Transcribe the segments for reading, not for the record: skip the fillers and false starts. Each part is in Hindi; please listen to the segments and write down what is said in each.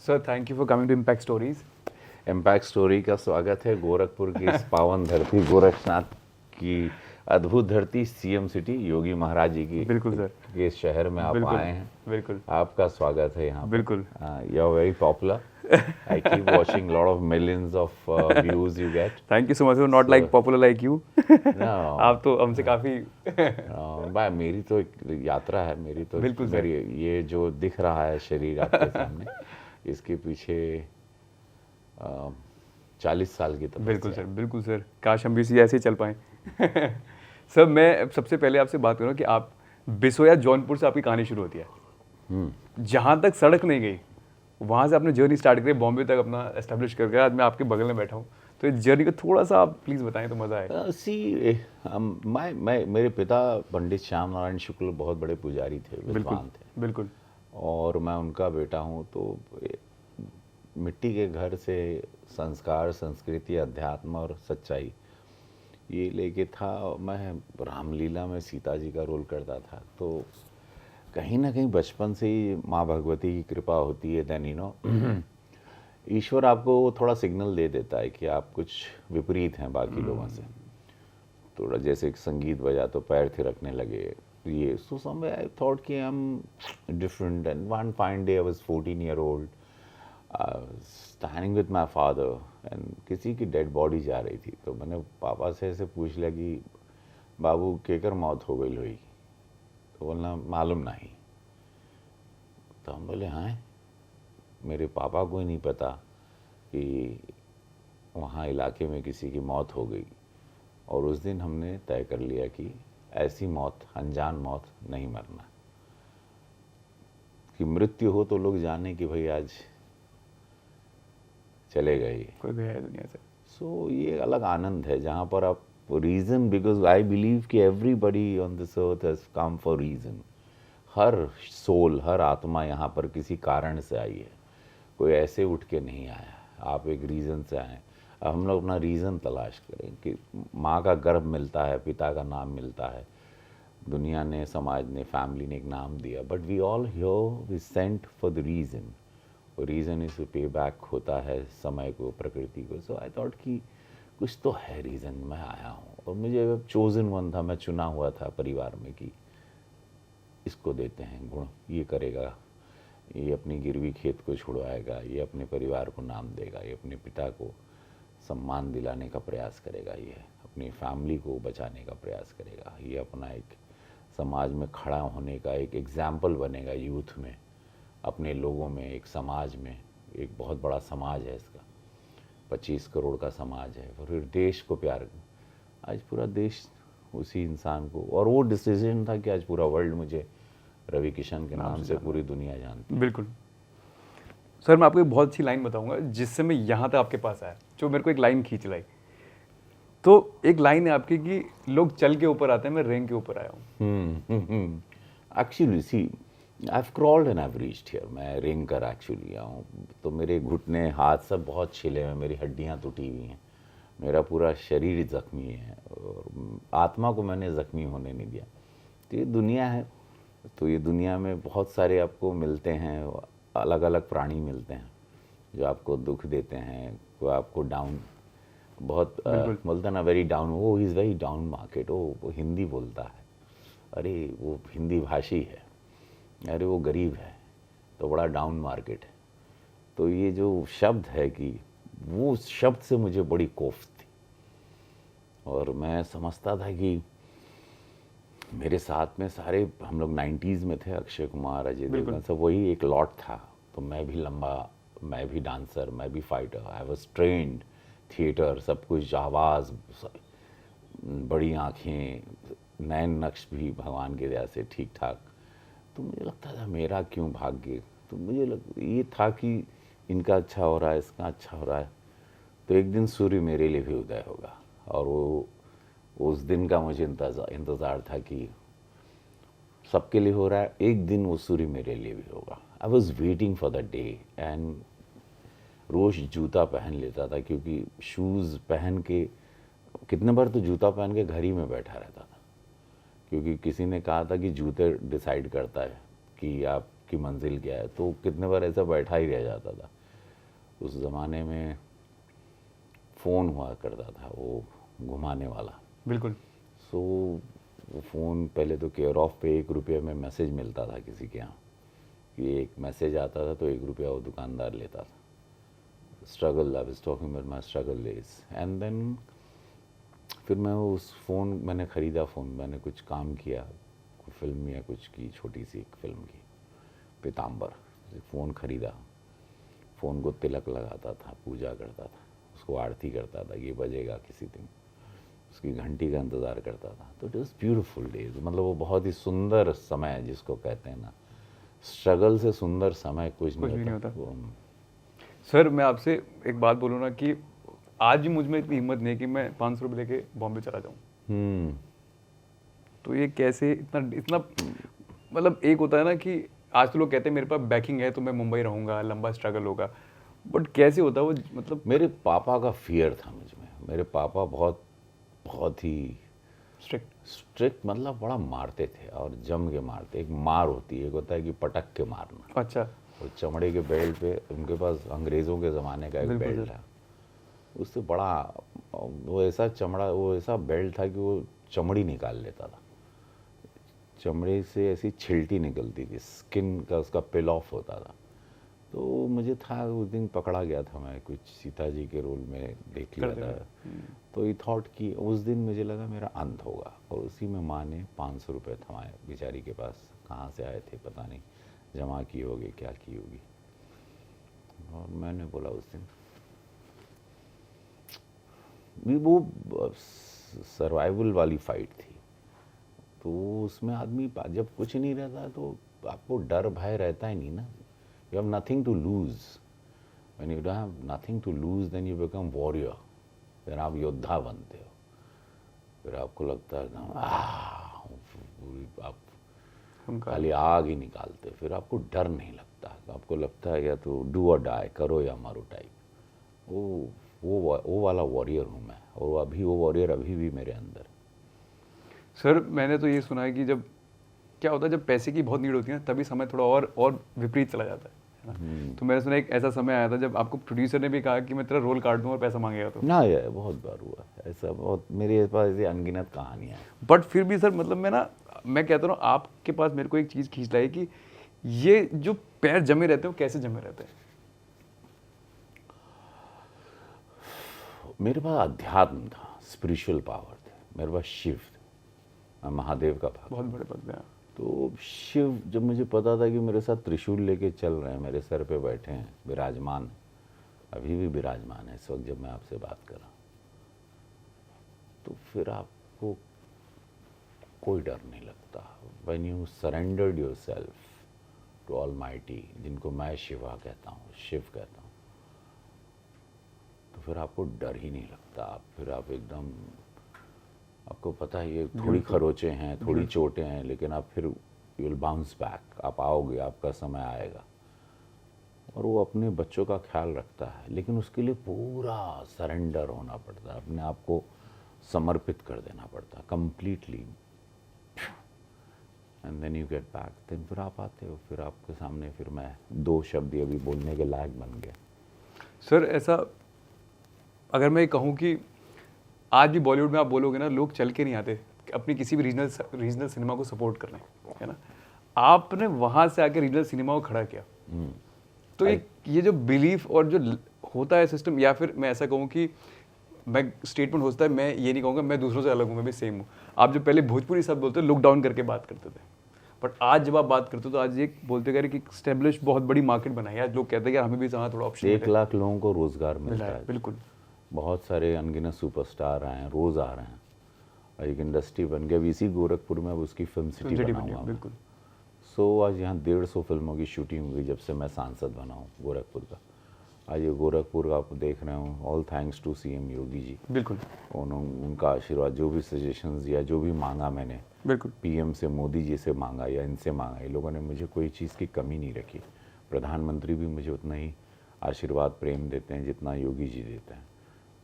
Sir thank you for coming to Impact Stories. Impact Story का स्वागत है। गोरखपुर की इस पावन धरती, गोरखनाथ की अद्भुत धरती, सीएम सिटी, योगी महाराज जी की बिल्कुल सर, के शहर में आप बिल्कुल आए हैं। बिल्कुल आपका स्वागत है यहाँ बिल्कुल। पर। You are very popular. I keep watching lot of millions of views you get. Thank you so much, not like popular like you. No, आप तो हमसे काफ़ी भाई मेरी तो एक यात्रा है। मेरी तो बिल्कुल सर। मेरी ये जो दिख रहा है शरीर आपके सामने, इसके पीछे 40 साल की तपस्या। बिल्कुल सर, बिल्कुल सर, काश हम भी इसी ऐसे ही चल पाएँ। सर मैं सबसे पहले आपसे बात करूँ कि आप बिसोया जौनपुर से आपकी कहानी शुरू होती है। जहाँ तक सड़क नहीं गई वहाँ से आपने जर्नी स्टार्ट करी, बॉम्बे तक अपना एस्टेब्लिश करके आज मैं आपके बगल में बैठा हूँ। तो इस जर्नी को थोड़ा सा आप प्लीज़ बताएं तो मज़ा आए। मैं मेरे पिता पंडित श्याम नारायण शुक्ल बहुत बड़े पुजारी थे, बिल्कुल विद्वान थे, बिल्कुल और मैं उनका बेटा हूँ। तो मिट्टी के घर से संस्कार, संस्कृति, अध्यात्म और सच्चाई ये लेके था। मैं रामलीला में सीता जी का रोल करता था, तो कहीं ना कहीं बचपन से ही माँ भगवती की कृपा होती है। देन ईश्वर आपको थोड़ा सिग्नल दे देता है कि आप कुछ विपरीत हैं बाकी लोगों से। थोड़ा जैसे संगीत बजा तो पैर थिरकने लगे, ये सो समवेयर आई थॉट कि I am different. And one fine day I was 14 year old, standing with my father, and किसी की डेड बॉडी जा रही थी। तो मैंने पापा से ऐसे पूछ लिया कि बाबू केकर मौत हो गई हुई? तो बोलना मालूम नहीं। तो हम बोले हाँ, मेरे पापा को ही नहीं पता कि वहाँ इलाके में किसी की मौत हो गई। और उस दिन हमने तय कर लिया कि ऐसी मौत, अनजान मौत नहीं मरना। कि मृत्यु हो तो लोग जाने कि भाई आज चले गए, कोई गया है दुनिया से। सो ये अलग आनंद है जहाँ पर आप रीज़न, बिकॉज आई बिलीव कि everybody on this earth has come for reason. हर सोल, हर आत्मा यहाँ पर किसी कारण से आई है, कोई ऐसे उठ के नहीं आया। आप एक रीज़न से आए। अब हम लोग अपना रीज़न तलाश करें कि माँ का गर्भ मिलता है, पिता का नाम मिलता है, दुनिया ने, समाज ने, फैमिली ने एक नाम दिया, but we all here we sent for the reason. Reason is pay back होता है समय को, प्रकृति को। सो आई थॉट कि कुछ तो है रीज़न, मैं आया हूँ। और मुझे चोजन वन था, मैं चुना हुआ था परिवार में कि इसको देते हैं गुण, ये करेगा, ये अपनी गिरवी खेत को छुड़वाएगा, ये अपने परिवार को नाम देगा, ये अपने पिता को सम्मान दिलाने का प्रयास करेगा, ये अपनी फैमिली को बचाने का प्रयास करेगा, ये अपना एक समाज में खड़ा होने का एक एग्जाम्पल बनेगा, यूथ में, अपने लोगों में, एक समाज में। एक बहुत बड़ा समाज है इसका, 25 करोड़ का समाज है। और फिर देश को प्यार, आज पूरा देश उसी इंसान को, और वो डिसीजन था कि आज पूरा वर्ल्ड मुझे रवि किशन के नाम से पूरी दुनिया जानती है। बिल्कुल सर, मैं आपको एक बहुत अच्छी लाइन बताऊंगा जिससे मैं यहाँ तक आपके पास आया, जो मेरे को एक लाइन खींच लाई। तो एक लाइन है आपकी कि लोग चल के ऊपर आते हैं, मैं रेंग के ऊपर आया हूँ। Actually see I have crawled and I have reached here. मैं रेंग कर एक्चुअली आया हूँ। तो मेरे घुटने, हाथ सब बहुत छिले हैं, मेरी हड्डियाँ टूटी हुई हैं, मेरा पूरा शरीर जख्मी है, और आत्मा को मैंने जख्मी होने नहीं दिया। तो ये दुनिया है। तो ये दुनिया में बहुत सारे आपको मिलते हैं, अलग अलग प्राणी मिलते हैं जो आपको दुख देते हैं, कोई आपको डाउन, बहुत बोलता ना वेरी डाउन, वो इज़ वेरी डाउन मार्केट, वो हिंदी बोलता है, अरे वो हिंदी भाषी है, अरे वो गरीब है, तो बड़ा डाउन मार्केट है। तो ये जो शब्द है कि वो शब्द से मुझे बड़ी कोफ्त थी। और मैं समझता था कि मेरे साथ में सारे हम लोग 90s में थे, अक्षय कुमार, अजय देवगन, सब वही एक लॉट था। तो मैं भी लंबा, मैं भी डांसर, मैं भी fighter, I was trained, theatre, सब कुछ, आवाज़, बड़ी आँखें, नैन नक्श भी भगवान की दया से ठीक ठाक। तो मुझे लगता था मेरा क्यों भाग्य। तो मुझे ये था कि इनका अच्छा हो रहा है, इसका अच्छा हो रहा है, तो एक दिन सूर्य मेरे लिए भी उदय होगा। और वो उस दिन का मुझे इंतज़ार था कि सबके लिए हो रहा है, एक दिन वो सूर्य मेरे लिए भी होगा। I was waiting for the day. And रोज़ जूता पहन लेता था, क्योंकि शूज़ पहन के, कितने बार तो जूता पहन के घर ही में बैठा रहता था, क्योंकि किसी ने कहा था कि जूते डिसाइड करता है कि आप की मंजिल क्या है, तो कितने बार ऐसा बैठा ही रह जाता था। उस ज़माने में फ़ोन हुआ करता था, वो घुमाने वाला। बिल्कुल। सो वो फ़ोन पहले तो केयर ऑफ पे 1 रुपये में मैसेज मिलता था किसी के यहाँ, कि एक मैसेज आता था तो 1 रुपया वो दुकानदार लेता था। Struggle, I was talking about my struggle days. And then फिर मैं उस फ़ोन मैंने ख़रीदा, फ़ोन मैंने कुछ काम किया, कोई फिल्म या कुछ की, छोटी सी एक फिल्म की, पीताम्बर। फ़ोन ख़रीदा, फ़ोन को तिलक लगाता था, पूजा करता था, उसको आरती करता था, ये बजेगा किसी दिन, उसकी घंटी का इंतज़ार करता था। तो इट वॉज ब्यूटीफुल डेज, मतलब वो बहुत ही सुंदर समय है जिसको कहते हैं ना, स्ट्रगल से सुंदर समय कुछ भी नहीं नहीं होता। होता। सर मैं आपसे एक बात बोलूँ ना कि आज भी मुझ में इतनी हिम्मत नहीं है कि मैं 500 रुपये लेके बॉम्बे चला जाऊँ। तो ये कैसे इतना इतना मतलब एक होता है ना कि आज तो लोग कहते हैं मेरे पास बैकिंग है तो मैं मुंबई रहूँगा, लंबा स्ट्रगल होगा, बट कैसे होता है वो, मतलब मेरे पापा का फियर था मुझ में। मेरे पापा बहुत बहुत ही स्ट्रिक्ट, मतलब बड़ा मारते थे और जम के मारते। एक मार होती है, एक होता है कि पटक के मारना। अच्छा। और चमड़े के बेल्ट पे, उनके पास अंग्रेज़ों के ज़माने का एक बिल्कुल बेल्ट सर। था, उससे बड़ा, वो ऐसा चमड़ा, वो ऐसा बेल्ट था कि वो चमड़ी निकाल लेता था, चमड़े से ऐसी छिलटी निकलती थी, स्किन का उसका पिल ऑफ होता था। तो मुझे था, उस दिन पकड़ा गया था मैं, कुछ सीता जी के रोल में देख लिया था। तो ये थॉट कि उस दिन मुझे लगा मेरा अंत होगा, और उसी में माँ ने 500 रुपये थमाए बेचारी के पास, कहाँ से आए थे पता नहीं, जमा की होगी, क्या की होगी। और मैंने बोला उस दिन भी, वो सर्वाइवल वाली फाइट थी, तो उसमें आदमी जब कुछ नहीं रहता तो आपको डर भय रहता ही नहीं ना। You have nothing to lose. When you don't have nothing to lose then you become warrior, फिर आप योद्धा बनते हो। फिर आपको लगता है आप खाली आग ही निकालते हो, फिर आपको डर नहीं लगता, आपको लगता है या तो डू और डाई, करो या मरो टाइप। वो वाला वॉरियर हूँ मैं, और अभी वो वॉरियर अभी भी मेरे अंदर। सर मैंने तो ये सुना है कि जब क्या होता है, जब पैसे की बहुत नीड होती है ना, तभी समय थोड़ा और विपरीत चला जाता है ना। तो मैंने सुना एक ऐसा समय आया था जब आपको प्रोड्यूसर ने भी कहा कि मैं तेरा रोल काट दूँ और पैसा मांगेगा तो। ना, ये बहुत बार हुआ है ऐसा, बहुत मेरे पास ऐसी अनगिनत कहानियाँ हैं। बट फिर भी सर, मतलब मैं कहता हूँ आपके पास मेरे को एक चीज़ खींच लाई कि ये जो पैर जमे रहते हैं वो कैसे जमे रहते हैं। मेरे पास अध्यात्म था, स्पिरिचुअल पावर थे, मेरे पास शिव थे, मैं महादेव का भक्त। बहुत बड़े पद में हैं। तो शिव, जब मुझे पता था कि मेरे साथ त्रिशूल लेके चल रहे हैं, मेरे सर पे बैठे हैं, विराजमान, अभी भी विराजमान है इस वक्त जब मैं आपसे बात कर रहा हूँ, तो फिर आपको कोई डर नहीं लगता। When you surrendered yourself to almighty, जिनको मैं शिवा कहता हूँ, शिव कहता हूँ, तो फिर आपको डर ही नहीं लगता। फिर आप एकदम, आपको पता है ये थोड़ी खरोचें हैं, थोड़ी चोटें हैं, लेकिन आप फिर यू विल बाउंस बैक, आप आओगे, आपका समय आएगा। और वो अपने बच्चों का ख्याल रखता है, लेकिन उसके लिए पूरा सरेंडर होना पड़ता है, अपने आप को समर्पित कर देना पड़ता है completely. And then you get back, then फिर आप आते हो, फिर आपके सामने फिर मैं 2 शब्द अभी बोलने के लायक बन गया। सर ऐसा अगर मैं कहूँ कि आज भी बॉलीवुड में आप बोलोगे ना, लोग चल के नहीं आते अपनी किसी भी रीजनल सिनेमा को सपोर्ट करने, है ना। आपने वहाँ से आके रीजनल सिनेमा को खड़ा किया। तो ये जो बिलीफ और जो होता है सिस्टम, या फिर मैं ऐसा कहूँ कि मैं स्टेटमेंट होता है, मैं ये नहीं कहूँगा मैं दूसरों से अलग हूँ, मैं भी सेम हूँ। आप जो पहले भोजपुरी शब्द बोलते लुक डाउन करके बात करते थे, बट आज जब आप बात करते हो तो आज ये बोलते करें कि स्टेब्लिश बहुत बड़ी मार्केट बनाई है। आज लोग कहते हैं कि हमें भी यहाँ थोड़ा ऑप्शन 1 लाख लोगों को रोजगार मिलता है। बिल्कुल। बहुत सारे अनगिनत सुपरस्टार आए हैं, रोज़ आ रहे हैं, और एक इंडस्ट्री बन गई। अब इसी गोरखपुर में अब उसकी फिल्म सिटी बनाऊंगा। बिल्कुल। सो आज यहाँ 150 फिल्मों की शूटिंग हुई जब से मैं सांसद बना हूँ गोरखपुर का। आज ये गोरखपुर आप देख रहे हो, all thanks to CM Yogi ji. बिल्कुल। उनका आशीर्वाद, जो भी सजेशंस दिया, जो भी मांगा मैंने, बिल्कुल। PM से, मोदी जी से मांगा या इनसे मांगा, ये लोगों ने मुझे कोई चीज़ की कमी नहीं रखी। प्रधानमंत्री भी मुझे उतना ही आशीर्वाद प्रेम देते हैं जितना योगी जी देते हैं।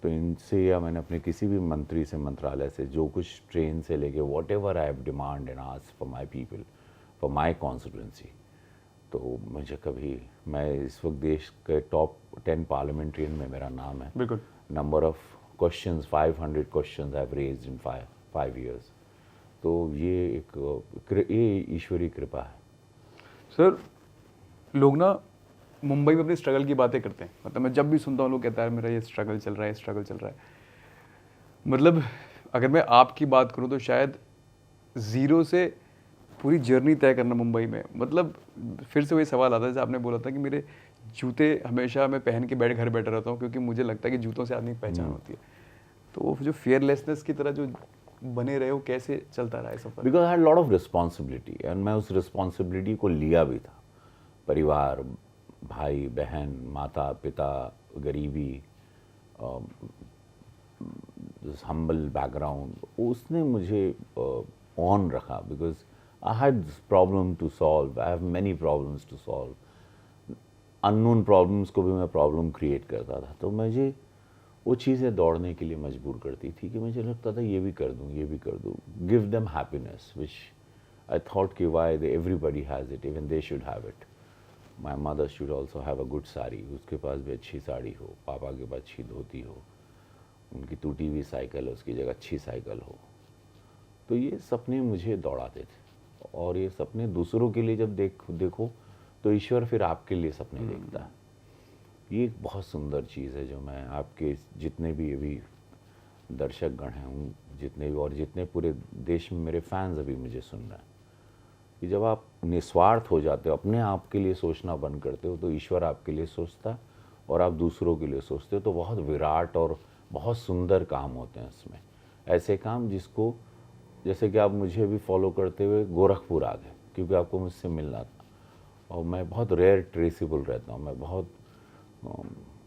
तो इनसे, या मैंने अपने किसी भी मंत्री से, मंत्रालय से, जो कुछ ट्रेन से लेके what ever I have demand and ask for my people, for my constituency, तो मुझे कभी, मैं इस वक्त देश के टॉप 10 पार्लियामेंट्रियन में मेरा नाम है। बिल्कुल। Number of questions, 500 questions I have raised in 5 years। तो ये ये ईश्वरीय कृपा है। सर, लोग ना मुंबई में अपनी स्ट्रगल की बातें करते हैं, मतलब मैं जब भी सुनता हूँ लोग कहता है मेरा ये स्ट्रगल चल रहा है, स्ट्रगल चल रहा है। मतलब अगर मैं आपकी बात करूँ तो शायद ज़ीरो से पूरी जर्नी तय करना मुंबई में, मतलब फिर से वही सवाल आता है जैसे आपने बोला था कि मेरे जूते हमेशा मैं पहन के घर बैठा रहता हूँ, क्योंकि मुझे लगता है कि जूतों से आदमी की पहचान होती है। तो वो जो फियरलेसनेस की तरह जो बने रहे हो, कैसे चलता रहा है सफर? Because I had lot of responsibility and मैं उस रिस्पॉन्सिबिलिटी को लिया भी था। परिवार, भाई बहन, माता पिता, गरीबी, हम्बल बैकग्राउंड, उसने मुझे ऑन रखा। Because I had problem to solve, I have many problems to solve. Unknown problems को भी मैं प्रॉब्लम क्रिएट करता था, तो मुझे वो चीज़ें दौड़ने के लिए मजबूर करती थी कि मुझे लगता था ये भी कर दूँ, ये भी कर दूँ। Give them happiness which I thought कि why they everybody has it, even they should have it. My mother should also have a good sari, उसके पास भी अच्छी साड़ी हो, पापा के पास अच्छी धोती हो, उनकी टूटी हुई साइकिल है उसकी जगह अच्छी साइकिल हो। तो ये सपने मुझे दौड़ाते थे, और ये सपने दूसरों के लिए जब देखो तो ईश्वर फिर आपके लिए सपने देखता है। ये एक बहुत सुंदर चीज़ है जो मैं आपके जितने भी अभी दर्शकगण हैं, जितने भी, और जितने पूरे देश में मेरे फैंस अभी मुझे सुन रहे हैं, कि जब आप निस्वार्थ हो जाते हो, अपने आप के लिए सोचना बंद करते हो, तो ईश्वर आपके लिए सोचता है और आप दूसरों के लिए सोचते हो। तो बहुत विराट और बहुत सुंदर काम होते हैं इसमें। ऐसे काम जिसको, जैसे कि आप मुझे अभी फॉलो करते हुए गोरखपुर आ गए क्योंकि आपको मुझसे मिलना था, और मैं बहुत रेयर ट्रेसेबल रहता हूँ, मैं बहुत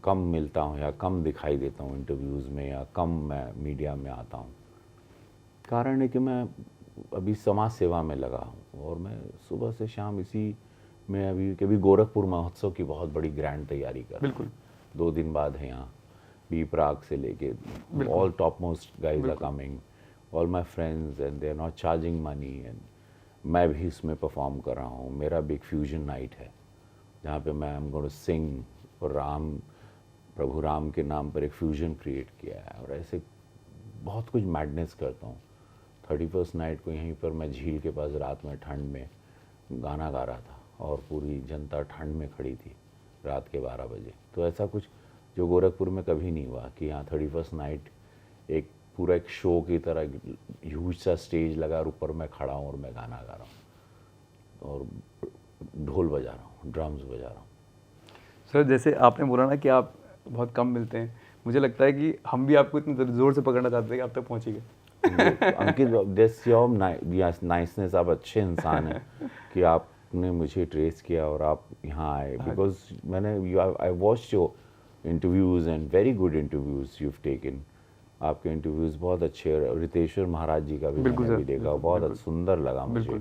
कम मिलता हूँ या कम दिखाई देता हूँ इंटरव्यूज़ में, या कम मैं मीडिया में आता हूँ। कारण है कि मैं अभी समाज सेवा में लगा हूँ, और मैं सुबह से शाम इसी में, अभी कभी गोरखपुर महोत्सव की बहुत बड़ी ग्रैंड तैयारी कर। बिल्कुल। 2 दिन बाद है यहाँ, बी प्राग से लेके all top most guys are coming, all my friends, and they are not charging money, and मैं भी इसमें परफॉर्म कर रहा हूँ। मेरा भी एक फ्यूजन नाइट है जहाँ पे मैं एम गोइंग टू सिंग, और प्रभु राम के नाम पर एक फ्यूजन क्रिएट किया है, और ऐसे बहुत कुछ मैडनेस करता हूँ। 31st नाइट को यहीं पर मैं झील के पास रात में ठंड में गाना गा रहा था, और पूरी जनता ठंड में खड़ी थी रात के 12 बजे। तो ऐसा कुछ जो गोरखपुर में कभी नहीं हुआ कि यहाँ 31st नाइट एक पूरा एक शो की तरह ह्यूज सा स्टेज लगा, और ऊपर मैं खड़ा हूँ और मैं गाना गा रहा हूँ और ढोल बजा रहा हूँ, ड्रम्स बजा रहा हूँ। सर, जैसे आपने बोला ना कि आप बहुत कम मिलते हैं, मुझे लगता है कि हम भी आपको इतनी ज़ोर से पकड़ना चाहते थे कि आप तक पहुँच ही गए। अंकित, दिस योर नाइसनेस, आप अच्छे इंसान हैं कि आपने मुझे ट्रेस किया और आप यहाँ आए। बिकॉज मैंने I watched your interviews and very good interviews you have taken. आपके इंटरव्यूज़ बहुत अच्छे, रितेश्वर महाराज जी का भी मैंने भी देखा, बहुत सुंदर लगा मुझे,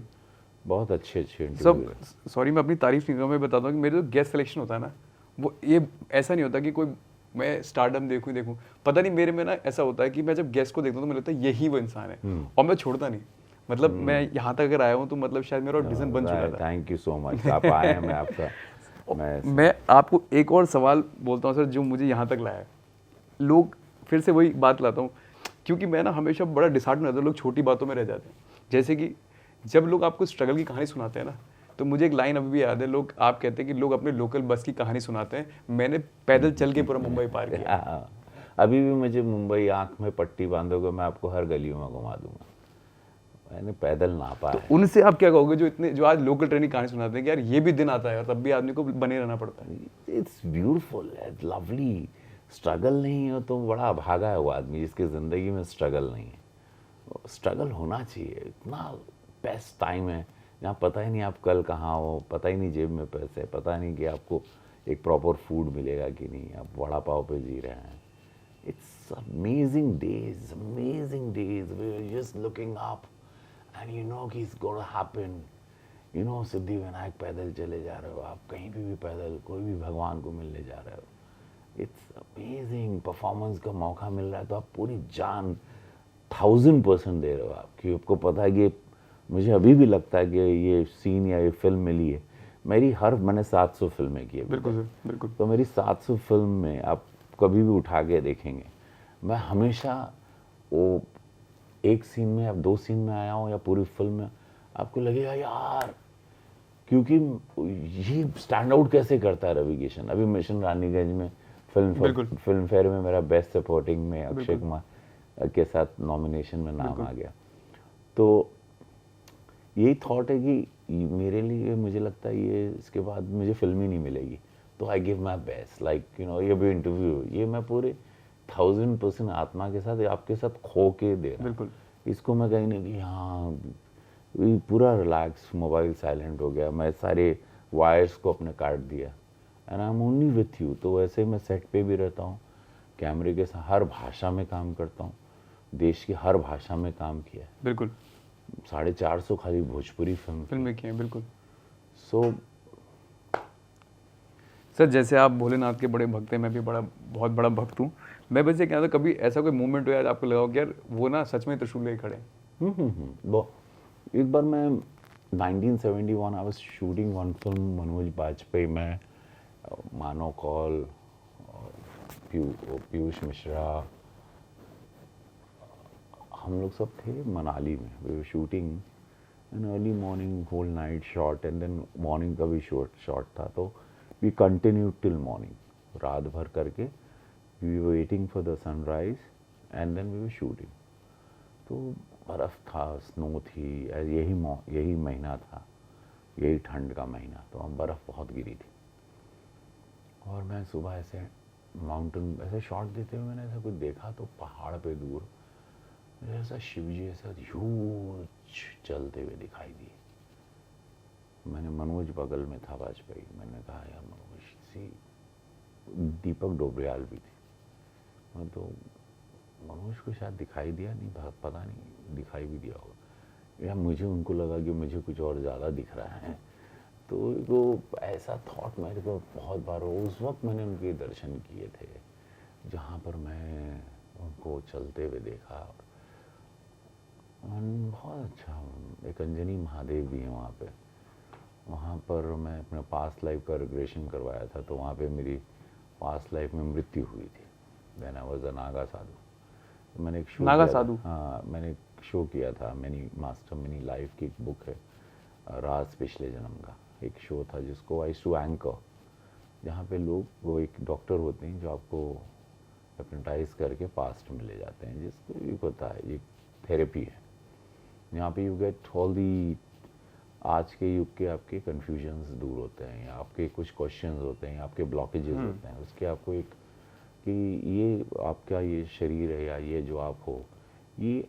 बहुत अच्छे इंटरव्यू। सब सॉरी, मैं अपनी तारीफ नहीं करूँ, मैं बताता हूँ कि मेरे जो गेस्ट सिलेक्शन होता है ना, वो ये ऐसा नहीं होता कि कोई मैं स्टारडम देखूं, पता नहीं, मेरे में ना ऐसा होता है कि मैं जब गेस्ट को देखता हूँ तो मुझे लगता है यही वो इंसान है, और मैं छोड़ता नहीं। मतलब मैं यहाँ तक अगर आया हूँ तो मतलब शायद मेरा ऑडिशन बन चुका था। थैंक यू सो मच, आप आए हैं। मैं आपका मैं आपको एक और सवाल बोलता हूँ सर, जो मुझे यहाँ तक लाया है। लोग, फिर से वही बात लाता हूँ, क्योंकि मैं ना हमेशा बड़ा डिसहार्ट रहता हूँ, लोग छोटी बातों में रह जाते हैं। जैसे कि जब लोग आपको स्ट्रगल की कहानी सुनाते हैं ना, तो मुझे एक लाइन अभी भी याद है, लोग आप कहते हैं कि लोग अपने लोकल बस की कहानी सुनाते हैं, मैंने पैदल चल के पूरा मुंबई पार किया। अभी भी मुझे मुंबई आंख में पट्टी बांधोगे, मैं आपको हर गलियों में घुमा दूंगा, मैंने पैदल नापा है। उनसे आप क्या कहोगे जो आज लोकल ट्रेन की कहानी सुनाते हैं कि यार ये भी दिन आता है और तब भी आदमी को बने रहना पड़ता है? It's beautiful, it's lovely. Struggle नहीं हो तो बड़ा भागा है वो आदमी जिसकी ज़िंदगी में स्ट्रगल नहीं है। स्ट्रगल होना चाहिए, इतना बेस्ट टाइम है जहाँ पता ही नहीं आप कल कहाँ हो, पता ही नहीं जेब में पैसे, पता नहीं कि आपको एक प्रॉपर फूड मिलेगा कि नहीं, आप वड़ा पाव पे जी रहे हैं। It's amazing days, we are just looking up and you know कि it's gonna happen. You know, Siddhivinayak पैदल चले जा रहे हो आप, कहीं भी पैदल, कोई भी भगवान को मिलने जा रहे हो। It's amazing. परफॉर्मेंस का मौका मिल रहा है तो आप पूरी जान 1000% दे रहे हो आप, कि आपको पता है कि मुझे अभी भी लगता है कि ये सीन या ये फिल्म मिली है, मैंने 700 फिल्में की अभी बिल्कुल तक। सर, बिल्कुल। तो मेरी 700 फिल्म में आप कभी भी उठा के देखेंगे, मैं हमेशा वो एक सीन में या 2 सीन में आया हूँ या पूरी फिल्म में, आपको लगेगा यार, क्योंकि ये स्टैंड आउट कैसे करता है रवि किशन। अभी मिशन रानीगंज में बिल्कुल। फिल्म फेयर में मेरा बेस्ट सपोर्टिंग में अक्षय बिल्कुल। कुमार के साथ नॉमिनेशन में नाम बिल्कुल। आ गया। तो यही थॉट है कि मेरे लिए, मुझे लगता है ये इसके बाद मुझे फिल्म ही नहीं मिलेगी, तो I give my best, like you no, ये भी इंटरव्यू, ये मैं पूरे 1000% आत्मा के साथ आपके साथ खो के दे रहा हूँ। बिल्कुल। इसको मैं कहीं नहीं कि हाँ, ये पूरा रिलैक्स, मोबाइल साइलेंट हो गया, मैं सारे वायर्स को अपने काट दिया, and I am only with you. तो वैसे मैं सेट पे भी रहता हूँ, कैमरे के साथ हर भाषा में काम करता हूँ, देश की हर भाषा में काम किया है। बिल्कुल। 450 खाली भोजपुरी फिल्में की हैं, बिल्कुल। सो सर जैसे आप भोलेनाथ के बड़े भक्त हैं, मैं भी बहुत बड़ा भक्त हूँ। मैं बस ये कहना था, कभी ऐसा कोई मोमेंट हो यार आपको लगा हो कि यार वो ना सच में त्रिशूल लेके खड़े हैं? वो एक बार मैं 1971 I was shooting one film Manoj Bajpayee में, मानो कौल, पीयूष मिश्रा, हम लोग सब थे मनाली में। We were shooting an early morning, whole night shot, and then morning का भी शॉट था। तो वी कंटिन्यू टिल मॉर्निंग, रात भर करके we were waiting for the sunrise and then we were shooting. तो बर्फ़ था, स्नो थी, यही महीना था, यही ठंड का महीना, तो वहाँ बर्फ़ बहुत गिरी थी। और मैं सुबह ऐसे माउंटेन ऐसे शॉट देते हुए मैंने ऐसा कुछ देखा, तो पहाड़ पे दूर मुझे ऐसा शिव जी ऐसा ह्यूज चलते हुए दिखाई दिए। मैंने, मनोज बगल में था वाजपेयी, मैंने कहा यार मनोज सी, दीपक डोबरियाल भी थी, तो मनोज को शायद दिखाई दिया नहीं, पता नहीं दिखाई भी दिया होगा, या मुझे उनको लगा कि मुझे कुछ और ज़्यादा दिख रहा है। तो वो ऐसा थॉट मेरे को बहुत बार, उस वक्त मैंने उनके दर्शन किए थे जहाँ पर मैं उनको चलते हुए देखा। और बहुत अच्छा, एक अंजनी महादेव भी है वहाँ पे, वहाँ पर मैं अपने पास्ट लाइफ का रिग्रेशन करवाया था, तो वहाँ पे मेरी पास्ट लाइफ में मृत्यु हुई थी। Then I was a Naga sadhu. मैंने एक शो नागा किया साधु? था, हाँ मैंने एक शो किया था, मैनी मास्टर मिनी लाइफ की एक बुक है, राज पिछले जन्म का एक शो था जिसको आई टू एंकर, जहाँ पे लोग, वो एक डॉक्टर होते हैं जो आपको हिप्नोटाइज करके पास्ट में ले जाते हैं, जिसको ये पता है, ये थेरेपी है। यहाँ पे यू गेट ऑल दी, आज के युग के आपके कन्फ्यूजन्स दूर होते हैं, या आपके कुछ क्वेश्चंस होते हैं, आपके ब्लॉकेजेस होते हैं, उसके आपको एक, कि ये आपका ये शरीर है या ये जो आप हो, ये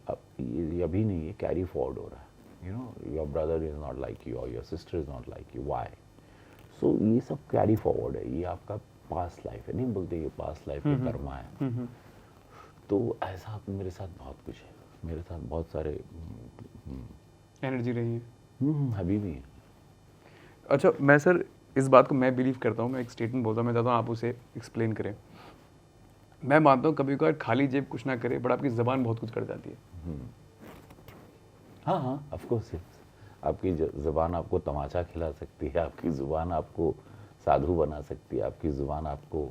अभी नहीं, ये कैरी फॉरवर्ड हो रहा है। You know, your brother is not like you और your sister is not like you, why? So ये सब कैरी फॉरवर्ड है, ये आपका पास्ट लाइफ है, नहीं बोलते ये पास्ट लाइफ का कर्मा है। तो ऐसा मेरे साथ बहुत कुछ है, मेरे साथ बहुत सारे एनर्जी रही है। अभी भी है। अच्छा, मैं सर इस बात को मैं बिलीव करता हूँ, मैं एक स्टेटमेंट बोलता हूँ, मैं चाहता हूँ आप उसे एक्सप्लेन करें। मैं मानता हूँ कभी कभार खाली जेब कुछ ना करे, बट आपकी ज़बान बहुत कुछ कर जाती है। हाँ हाँ, ऑफ कोर्स, आपकी ज़ुबान आपको तमाचा खिला सकती है, आपकी ज़ुबान आपको साधु बना सकती है, आपकी ज़ुबान आपको,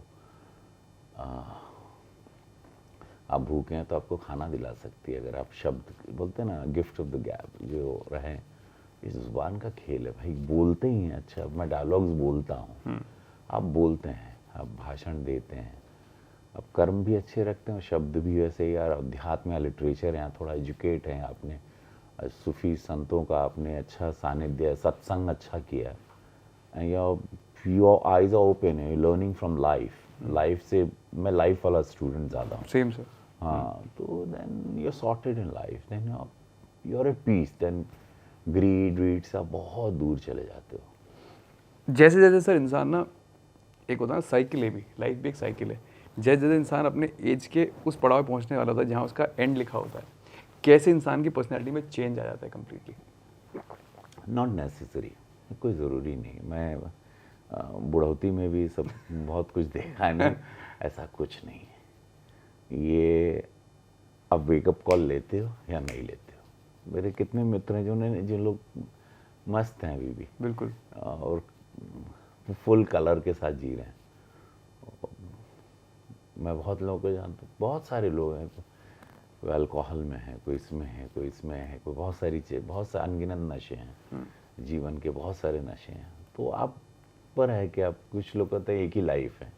आप भूखे हैं तो आपको खाना दिला सकती है, अगर आप शब्द बोलते हैं ना, गिफ्ट ऑफ द गैप जो रहे, इस ज़ुबान का खेल है भाई। बोलते ही हैं, अच्छा मैं डायलॉग्स बोलता हूँ, आप बोलते हैं, आप भाषण देते हैं, आप कर्म भी अच्छे रखते हैं और शब्द भी वैसे ही। यार अध्यात्म या लिटरेचर यहाँ थोड़ा एजुकेट हैं आपने, सूफी संतों का आपने अच्छा सानिध्य, सत्संग अच्छा किया, योर आइज आर ओपन है, लर्निंग फ्रॉम लाइफ से। मैं लाइफ वाला स्टूडेंट ज़्यादा हूँ। Same sir. हाँ, तो then you are sorted in life, then you are at peace, then greed से आप बहुत दूर चले जाते हो। जैसे जैसे सर इंसान ना, एक होता है ना साइकिल है, भी लाइफ भी एक साइकिल है, जैसे जैसे इंसान अपने एज के उस पड़ाव पे पहुंचने वाला होता है जहाँ उसका एंड लिखा होता है, कैसे इंसान की पर्सनैलिटी में चेंज आ जाता है कम्प्लीटली? नॉट नेसेसरी, कोई ज़रूरी नहीं। मैं बुढ़ौती में भी सब बहुत कुछ देखा है, नहीं ऐसा कुछ नहीं है। ये अब वेकअप कॉल लेते हो या नहीं लेते हो। मेरे कितने मित्र हैं जिन लोग मस्त हैं अभी भी, बिल्कुल। और फुल कलर के साथ जी रहे हैं। मैं बहुत लोगों को जानता हूँ, बहुत सारे लोग हैं, कोई अल्कोहल में है, कोई इसमें है, कोई इसमें है, कोई बहुत सारी चीज़, बहुत से अनगिनत नशे हैं, जीवन के बहुत सारे नशे हैं। तो आप पर है कि आप, कुछ लोग कहते हैं एक ही लाइफ है,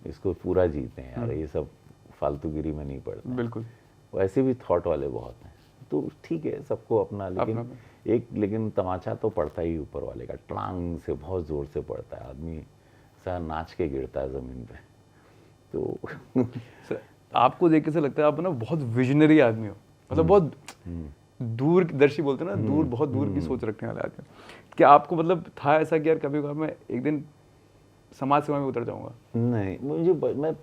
इसको पूरा जीते हैं यार, ये सब फालतूगिरी में नहीं पड़ते। बिल्कुल। वैसे भी थॉट वाले बहुत हैं, तो ठीक है सबको अपना, लेकिन तमाचा तो पड़ता ही ऊपर वाले का, टांग से बहुत ज़ोर से पड़ता है, आदमी सा नाच के गिरता है ज़मीन पे। तो आपको देख के से लगता है आप ना बहुत विजनरी आदमी हो, मतलब बहुत दूरदर्शी बोलते हैं ना, दूर, बहुत दूर की सोच रखने वाले आदमी। क्या आपको मतलब था ऐसा कि यार कभी कभार मैं एक दिन समाज सेवा में उतर जाऊंगा? नहीं, मैं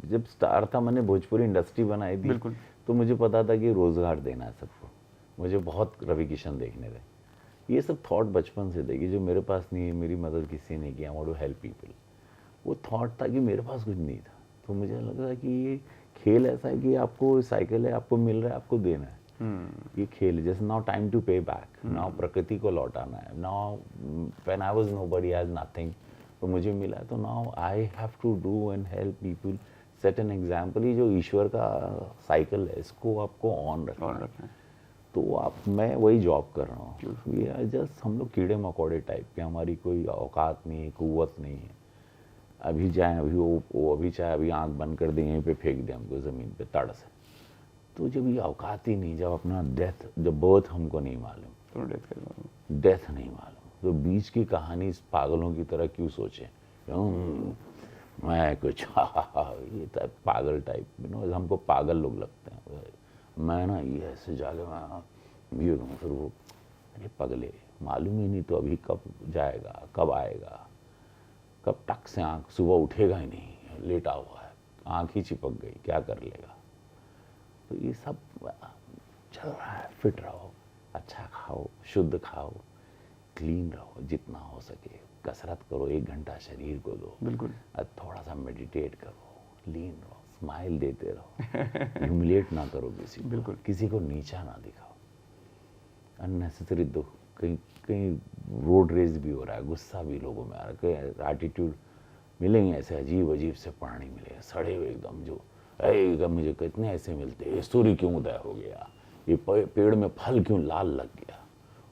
जब स्टार था, मैंने भोजपुरी इंडस्ट्री बनाई थी, बिल्कुल। तो मुझे पता था कि रोज़गार देना है सबको। मुझे बहुत रवि किशन देखने थे, ये सब थॉट बचपन से थे कि जो मेरे पास नहीं है, मेरी मदद किसी ने किया, I want to help people. वो थॉट था कि मेरे पास कुछ नहीं था, तो मुझे लगा कि ये खेल ऐसा है कि आपको साइकिल है, आपको मिल रहा है, आपको देना है। ये खेल जैसे now time to pay back, now प्रकृति को लौटाना है। Now when I was nobody, has nothing, तो मुझे मिला, तो now I have to do and help people, set an example. ये जो ईश्वर का साइकिल है, इसको आपको ऑन रखना है। तो आप, मैं वही जॉब कर रहा हूँ। वी आर जस्ट, हम लोग कीड़े मकोड़े टाइप के, हमारी कोई औकात नहीं है, कुव्वत नहीं है। अभी जाए, अभी वो अभी चाहे अभी आंख बंद कर दें, यहीं पे फेंक दें हमको ज़मीन पे तड़ से। तो जब ये औकात ही नहीं, जब अपना डेथ, जब बर्थ हमको नहीं मालूम, तो डेथ नहीं मालूम, तो बीच की कहानी इस पागलों की तरह क्यों सोचें? मैं कुछ ये टाइप पागल टाइप, हमको पागल लोग लगते हैं। मैं ना ये ऐसे जाके मैं ये कहूँ, फिर वो अरे पगले, मालूम ही नहीं तो अभी कब जाएगा, कब आएगा, कब टक से आँख, सुबह उठेगा ही नहीं, लेटा हुआ है, आँख ही चिपक गई, क्या कर लेगा? तो ये सब चल रहा है। फिट रहो, अच्छा खाओ, शुद्ध खाओ, क्लीन रहो जितना हो सके, कसरत करो, 1 घंटा शरीर को दो, बिल्कुल। थोड़ा सा मेडिटेट करो, लीन रहो, स्माइल देते रहो, ह्यूमिलेट ना करो किसी को, बिल्कुल। किसी को नीचा ना दिखाओ, अननेसेसरी दुख। कहीं कहीं रोड रेज भी हो रहा है, गुस्सा भी लोगों में आ रहा है, एटीट्यूड मिलेंगे ऐसे अजीब अजीब से प्राणी मिलेंगे, सड़े हुए एकदम, जो एकदम, मुझे कितने ऐसे मिलते हैं, सूर्य क्यों उदय हो गया, ये पेड़ में फल क्यों लाल लग गया,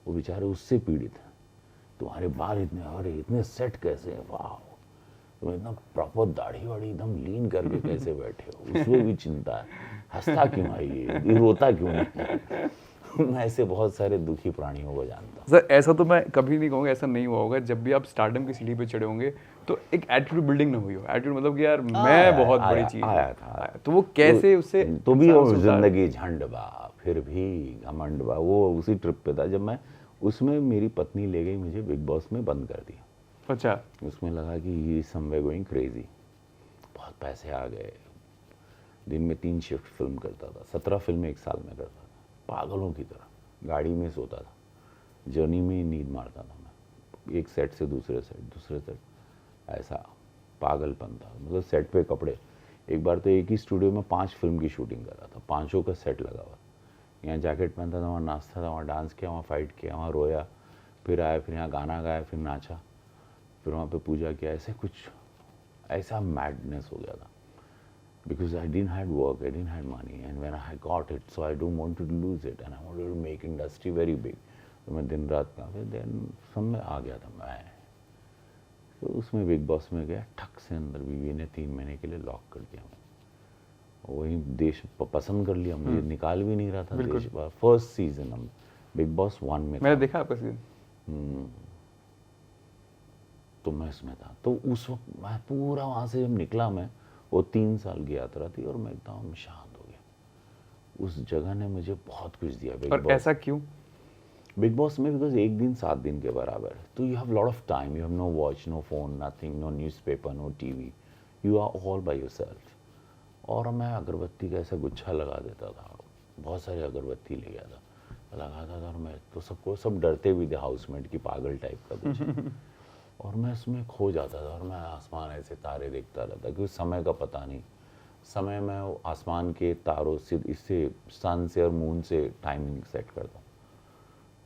वो बेचारे उससे पीड़ित हैं। तुम्हारे बाल इतने, अरे इतने सेट कैसे हैं, वाह, तुम इतना प्रॉपर दाढ़ी वाड़ी एकदम लीन करके कैसे बैठे हो, उसमें भी चिंता है, हंसता क्यों है ये रोता क्यों नहीं? मैं ऐसे बहुत सारे दुखी प्राणियों को जानता हूँ। सर ऐसा तो मैं कभी नहीं कहूँगा, ऐसा नहीं हुआ होगा, जब भी आप स्टारडम की सीढ़ी पे चढ़े होंगे तो एक एटीट्यूड बिल्डिंग ना हुई हो। एटीट्यूड मतलब कि यार मैं बहुत बड़ी चीज आया था। तो वो कैसे उससे तो भी वो जिंदगी झंड बा, फिर भी घमंड बा, वो उसी ट्रिप पे था जब मैं उसमें, मेरी पत्नी ले गई मुझे बिग बॉस में, बंद कर दिया। अच्छा। उसमें लगा कि ये समवे गोइंग क्रेजी, बहुत पैसे आ गए, दिन में 3 शिफ्ट फिल्म करता था, 17 फिल्में 1 साल में करता था, पागलों की तरह गाड़ी में सोता था, जर्नी में ही नींद मारता था मैं, एक सेट से दूसरे सेट, ऐसा पागलपन था। मतलब सेट पे कपड़े, एक बार तो एक ही स्टूडियो में 5 फिल्म की शूटिंग कर रहा था, 5 का सेट लगा हुआ, यहाँ जैकेट पहनता था, वहाँ नाचता था, वहाँ डांस किया, वहाँ फाइट किया, वहाँ रोया, फिर आया, फिर यहाँ गाना गाया, फिर नाचा, फिर वहाँ पे पूजा किया, ऐसे कुछ ऐसा मैडनेस हो गया था। Because I didn't have work, I didn't have money, and when I got it, so I don't want to lose it, and I wanted to make industry very big. तो मैं दिन रात का, फिर देन सब में आ गया था मैं, तो उसमें बिग बॉस में गया, ठक से अंदर बीवी ने 3 महीने के लिए लॉक कर दिया, वही देश पसंद कर लिया, मुझे निकाल भी नहीं रहा था देश। फर्स्ट सीजन हम बिग बॉस 1 में, मैंने देखा आपका सीजन, तो मैं इसमें था, तो उस वक्त मैं पूरा वहाँ से जब निकला, मैं वो 3 साल की यात्रा थी और मैं एकदम शांत हो गया। उस जगह ने मुझे बहुत कुछ दिया बिग बॉस। ऐसा क्यों? बिग बॉस में बिकॉज एक दिन 7 दिन के बराबर है, तो you have lot of time, you have no watch, no phone, nothing, no newspaper, no TV, you are all by yourself. और मैं अगरबत्ती का ऐसा गुच्छा लगा देता था, बहुत सारी अगरबत्ती ले गया था, लगाता था, और मैं तो सब डरते भी थे, हाउसमेट की पागल टाइप का कुछ और मैं उसमें खो जाता था, और मैं आसमान ऐसे तारे देखता रहता, क्योंकि समय का पता नहीं, समय में आसमान के तारों से, इससे सन से और मून से टाइमिंग सेट करता हूँ।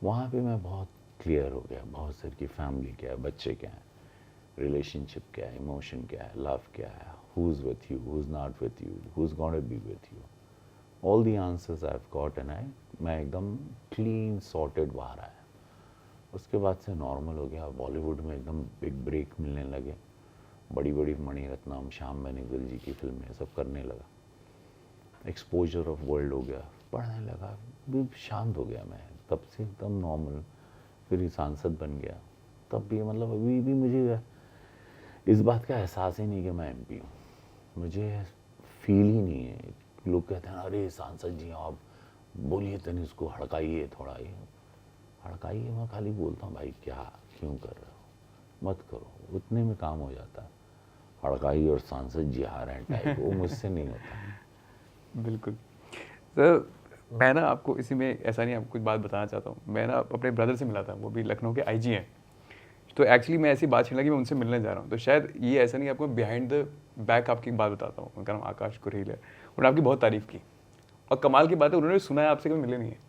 वहाँ पे मैं बहुत क्लियर हो गया, बहुत सर की फैमिली क्या है, बच्चे क्या हैं, रिलेशनशिप क्या है, इमोशन क्या है, लव क्या है, who is with you, who is not with you, who is gonna be with you, all the answers I have got and मैं एकदम क्लीन सॉर्टेड बाहर आया। उसके बाद से नॉर्मल हो गया। बॉलीवुड में एकदम बिग ब्रेक मिलने लगे, बड़ी बड़ी मणिरत्नम, श्याम बेनेगल जी की फिल्में सब करने लगा, एक्सपोजर ऑफ वर्ल्ड हो गया, पढ़ने लगा, भी शांत हो गया मैं, तब से एकदम नॉर्मल। फिर ही सांसद बन गया, तब भी मतलब अभी भी मुझे इस बात का एहसास ही नहीं कि मैं एमपी हूँ, मुझे फील ही नहीं है। लोग कहते हैं अरे सांसद जी आप बोलिए तनी उसको हड़काइए थोड़ा, ये हड़काइए, मैं खाली बोलता हूँ भाई क्या क्यों कर रहे हो, मत करो, उतने में काम हो जाता है। हड़काई और सांसद जी आ रहे हैं टाइप, वो मुझसे नहीं होता। बिल्कुल सर। मैं ना आपको इसी में ऐसा नहीं, आपको कुछ बात बताना चाहता हूँ। मैं ना अपने ब्रदर से मिला था, वो भी लखनऊ के आईजी हैं। तो एक्चुअली मैं ऐसी बात छीन कि मैं उनसे मिलने जा रहा हूँ, तो शायद ये ऐसा नहीं, आपको बिहाइंड द बैक आपकी बात बताता हूँ। उनका नाम आकाश कुरेल है। उन्होंने आपकी बहुत तारीफ़ की, और कमाल की बात है उन्होंने सुना है आपसे, कभी मिले नहीं है।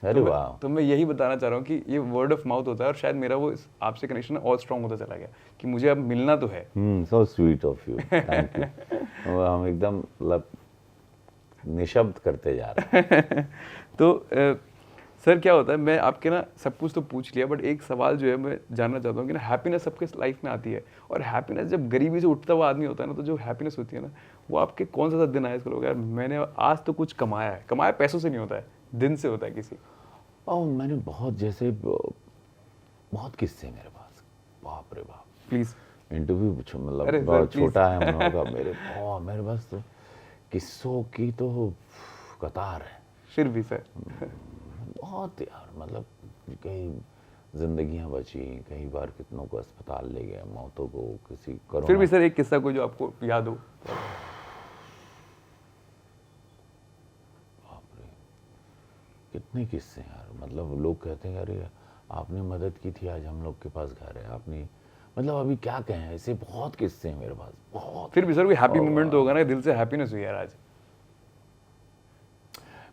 अरे वाह, तो मैं यही बताना चाह रहा हूँ कि ये वर्ड ऑफ माउथ होता है, और शायद मेरा वो आपसे कनेक्शन और स्ट्रॉन्ग होता चला गया कि मुझे अब मिलना तो है। So sweet of you, thank you. हम एकदम मतलब निशब्द करते जा रहे हैं। तो सर क्या होता है, मैं आपके ना सब कुछ तो पूछ लिया, बट एक सवाल जो है मैं जानना चाहता हूँ कि ना हैप्पीनेस सबके लाइफ में आती है, और हैप्पीनेस जब गरीबी से उठता हुआ आदमी होता है ना, तो जो हैप्पीनेस होती है ना, वो आपके कौन सा दिन आया इसको लोग यार मैंने आज तो कुछ कमाया है। कमाया पैसों से नहीं होता है, दिन से होता है किसी। और मैंने बहुत जैसे बहुत किस्से मेरे पास, बाप रे बाप। प्लीज़। इंटरव्यू अरे मतलब सर, बहुत प्लीज। छोटा है हम लोगों का, मेरे पास तो किस्सों की तो कतार है। फिर भी सर। बहुत यार, मतलब कई जिंदगियां बची, कई बार कितनों को अस्पताल ले गए, मौतों को, किसी फिर कोरोना। भी सर एक किस्सा कोई जो आपको याद हो। बाप रे, कितने किस्से हैं यार। मतलब लोग कहते हैं अरे आपने मदद की थी, आज हम लोग के पास घर है, आपने मतलब अभी क्या कहें, ऐसे बहुत किस्से हैं मेरे पास, बहुत। फिर भी सर कोई हैप्पी मोमेंट तो होगा ना, दिल से हैप्पीनेस हुई यार आज।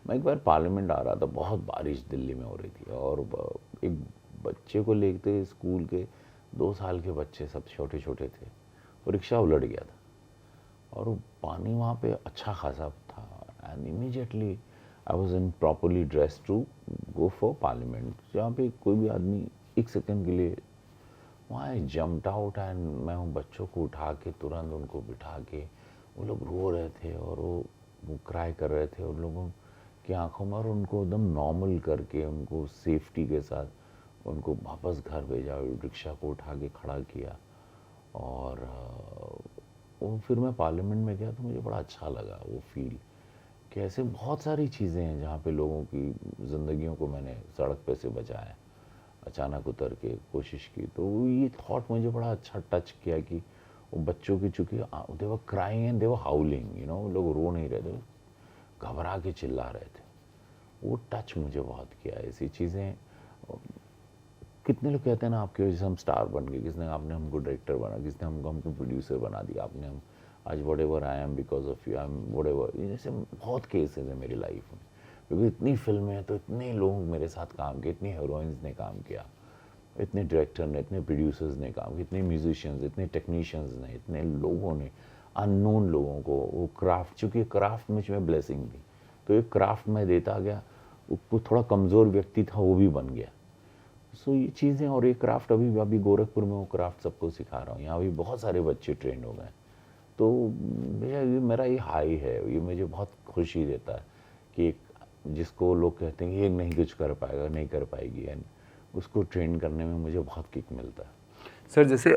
मैं एक बार पार्लियामेंट आ रहा था, बहुत बारिश दिल्ली में हो रही थी, और एक बच्चे को लेते, स्कूल के 2 साल के बच्चे सब छोटे छोटे थे, वो रिक्शा उलट गया था, और वो पानी वहाँ पे अच्छा खासा था, and immediately I was in properly dress to go for parliament, जहाँ पे कोई भी आदमी 1 सेकेंड के लिए, वहाँ आई जम्प्ड आउट, एंड मैं उन बच्चों को उठा के तुरंत उनको बिठा के, वो लोग रो रहे थे और वो क्राई कर रहे थे, उन लोगों की आंखों में, और उनको एकदम नॉर्मल करके, उनको सेफ्टी के साथ उनको वापस घर भेजा, रिक्शा को उठा के खड़ा किया, और वो फिर मैं पार्लियामेंट में गया तो मुझे बड़ा अच्छा लगा वो फील कि ऐसे बहुत सारी चीज़ें हैं जहाँ पे लोगों की ज़िंदगियों को मैंने सड़क पे से बचाया, अचानक उतर के कोशिश की। तो ये थॉट मुझे बड़ा अच्छा टच किया कि वो बच्चों की, चूँकि they were crying and they were howling, you know, लोग रो नहीं रहे थे, घबरा के चिल्ला रहे थे, वो टच मुझे बहुत किया। ऐसी चीज़ें, कितने लोग कहते हैं ना आपकी वजह से हम स्टार बन गए, किसने आपने हमको डायरेक्टर बना, किसने हमको प्रोड्यूसर बना दिया, आपने हम आज what ever I am because of you, I am what ever. जैसे बहुत केसेस हैं मेरी लाइफ में, क्योंकि इतनी फिल्में हैं तो इतने लोग मेरे साथ काम किए, इतनी हीरोइंस ने काम किया, इतने डायरेक्टर ने, इतने प्रोड्यूसर्स ने काम किया, इतने म्यूजिशियंस, इतने टेक्नीशियंस ने, इतने लोगों ने, अननोन लोगों को वो क्राफ्ट, चूँकि क्राफ्ट मुझ में ब्लेसिंग थी, तो एक क्राफ्ट में देता गया, वो थोड़ा कमज़ोर व्यक्ति था वो भी बन गया। सो ये चीज़ें, और ये क्राफ्ट अभी गोरखपुर में वो क्राफ्ट सबको सिखा रहा हूँ, यहाँ भी बहुत सारे बच्चे ट्रेंड हो गए। तो मेरा ये हाई है, ये मुझे बहुत खुशी देता है कि एक जिसको लोग कहते हैं कि ये नहीं कुछ कर पाएगा, नहीं कर पाएगी, एंड उसको ट्रेन करने में मुझे बहुत किक मिलता है। सर जैसे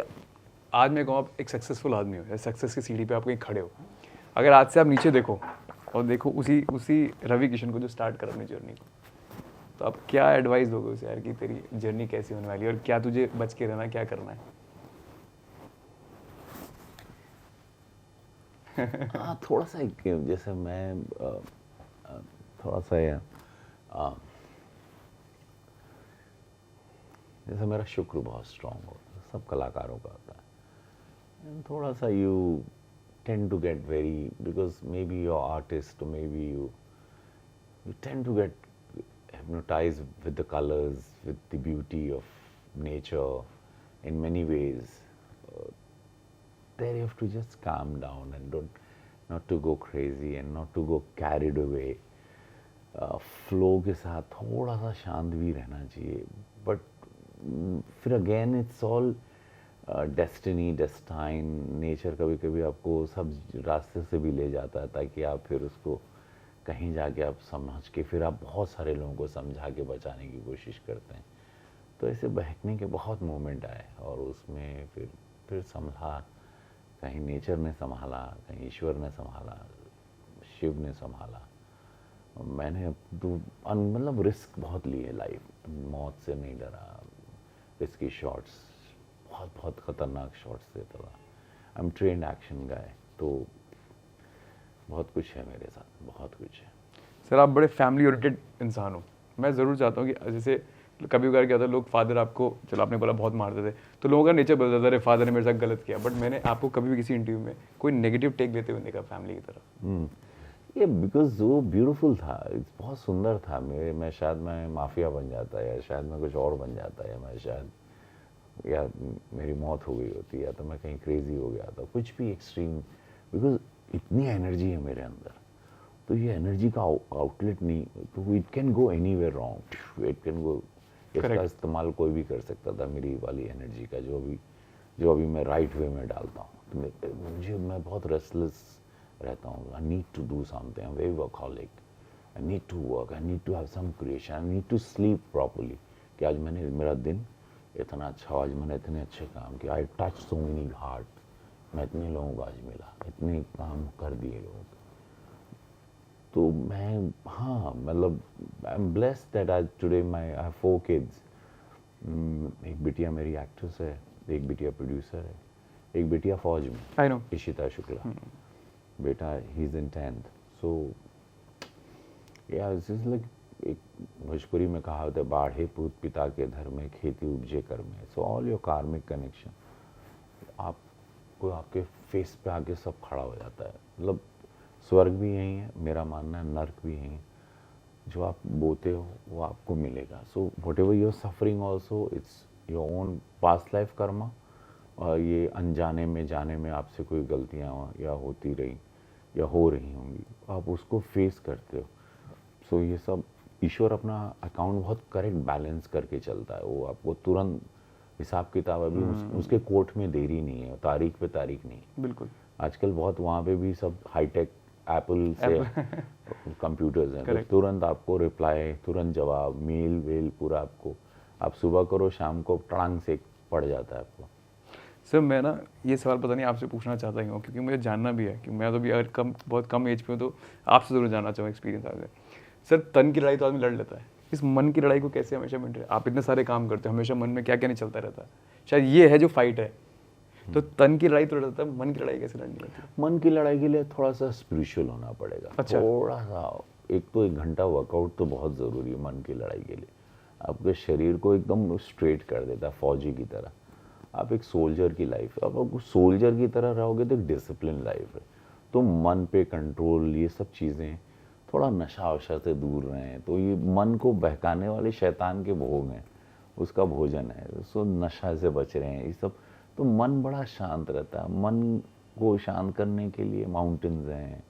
आज मैं कहूँ आप एक सक्सेसफुल आदमी हो, या सक्सेस की सीढ़ी पे आप कहीं खड़े हो, अगर आज से आप नीचे देखो और देखो उसी रवि किशन को जो स्टार्ट कर अपनी जर्नी को, तो आप क्या एडवाइस दोगे उसे यार कि तेरी जर्नी कैसी होने वाली है, और क्या तुझे बच के रहना, क्या करना है? हाँ, थोड़ा सा जैसे मैं थोड़ा सा जैसे मेरा शुक्र बहुत स्ट्रांग होता है, सब कलाकारों का होता है, एंड थोड़ा सा you tend to get very, because may be your artist, may be you tend to get hypnotized with the colors, with the beauty of nature in many ways. there you have to just calm down and not to go crazy and not to go carried away. Flow के साथ थोड़ा सा शांत भी रहना चाहिए, बट फिर again it's all destiny, destined, nature कभी कभी आपको सब रास्ते से भी ले जाता है ताकि आप फिर उसको कहीं जाके आप समझ के फिर आप बहुत सारे लोगों को समझा के बचाने की कोशिश करते हैं। तो ऐसे बहकने के बहुत मोमेंट आए और उसमें फिर संभला, कहीं नेचर ने संभाला, कहीं ईश्वर ने संभाला, शिव ने संभाला। मैंने तो मतलब रिस्क बहुत लिए लाइफ, मौत से नहीं डरा, रिस्की शॉट्स, बहुत बहुत ख़तरनाक शॉट्स देता था। आई एम ट्रेंड एक्शन गाय, तो बहुत कुछ है मेरे साथ, बहुत कुछ है। सर आप बड़े फैमिली ओरिएंटेड इंसान हो। मैं ज़रूर चाहता हूँ कि जैसे कभी कभार क्या होता है, लोग फादर आपको, चलो आपने बोला बहुत मारते थे, तो लोगों का नेचर बदलता था, अरे फादर ने मेरे साथ गलत किया, बट मैंने आपको कभी भी किसी इंटरव्यू में कोई नेगेटिव टेक देते हुए देखा फैमिली की तरफ। ये बिकॉज वो ब्यूटीफुल था, बहुत सुंदर था। मैं शायद मैं माफिया बन जाता, या शायद मैं कुछ और बन जाता, या मैं शायद, या मेरी मौत हो गई होती, या तो मैं कहीं क्रेजी हो गया था, कुछ भी एक्सट्रीम, बिकॉज इतनी एनर्जी है मेरे अंदर। तो ये एनर्जी का आउटलेट नहीं, तो it can go anywhere wrong, it can go, इसका इस्तेमाल कोई भी कर सकता था मेरी वाली एनर्जी का, जो अभी मैं राइट वे में डालता हूँ। तो मैं बहुत रेस्टलेस रहता हूँ। I need to do something, I am very workaholic, I need to work, I need to have some creation, I need to sleep properly, कि आज मैंने, मेरा दिन इतना अच्छा, आज मैंने इतने अच्छे काम किए, I touch so many heart, मैं इतने लोगों को आज मिला, इतने काम कर दिए लोगों को। तो मैं, हाँ मतलब आई एम ब्लेस्ड दैट आज टुडे आई हैव 4 किड्स। एक बिटिया मेरी एक्ट्रेस है, एक बिटिया प्रोड्यूसर है, एक बिटिया फौज में, आई नो, इशिता शुक्ला, बेटा ही इज इन 10th। सो या इट्स लाइक, एक भोजपुरी में कहा होता है, बाढ़े पूत पिता के धर में, खेती उपजे कर में। So all your karmic connection आपको आपके फेस पे आके सब खड़ा हो जाता है। मतलब स्वर्ग भी यही है, मेरा मानना है, नर्क भी यही है। जो आप बोते हो वो आपको मिलेगा। So whatever you're suffering also, it's your own past life karma. और ये अनजाने में जाने में आपसे कोई गलतियाँ या होती रही या हो रही होंगी, आप उसको फेस करते हो। सो ये सब ईश्वर अपना अकाउंट बहुत करेक्ट बैलेंस करके चलता है। वो आपको तुरंत हिसाब किताब, अभी उसके कोर्ट में देरी नहीं है, तारीख पे तारीख नहीं है। बिल्कुल। आजकल बहुत वहाँ पे भी सब हाईटेक एप्पल से कंप्यूटर्स हैं, तो तुरंत आपको रिप्लाई, तुरंत जवाब, मेल वेल पूरा आपको, आप सुबह करो शाम को टड़ांग से पड़ जाता है आपको। सर मैं ना ये सवाल पता नहीं आपसे पूछना चाहता ही हूँ, क्योंकि मुझे जानना भी है कि मैं तो भी अगर बहुत कम एज पे हूँ, तो आपसे ज़रूर जानना चाहूँ एक्सपीरियंस आपसे। सर तन की लड़ाई तो आदमी लड़ लेता है, इस मन की लड़ाई को कैसे हमेशा मेंटेन, आप इतने सारे काम करते हो, हमेशा मन में क्या क्या नहीं चलता रहता है, शायद ये है जो फाइट है। तो तन की लड़ाई तो लड़ता है, मन की लड़ाई कैसे लड़नी होती है? मन की लड़ाई के लिए थोड़ा सा स्पिरिचुअल होना पड़ेगा। अच्छा। थोड़ा सा, एक तो 1 घंटा वर्कआउट तो बहुत ज़रूरी है मन की लड़ाई के लिए। आपके शरीर को एकदम स्ट्रेट कर देता है, फौजी की तरह। आप एक सोल्जर की लाइफ, आप सोल्जर की तरह रहोगे तो एक डिसिप्लिन लाइफ है। तो मन पे कंट्रोल, ये सब चीज़ें, थोड़ा नशा वशा से दूर रहें। तो ये मन को बहकाने वाले शैतान के भोग हैं, उसका भोजन है। सो नशा से बच रहे हैं, ये सब। तो मन बड़ा शांत रहता है। मन को शांत करने के लिए माउंटेन्स हैं,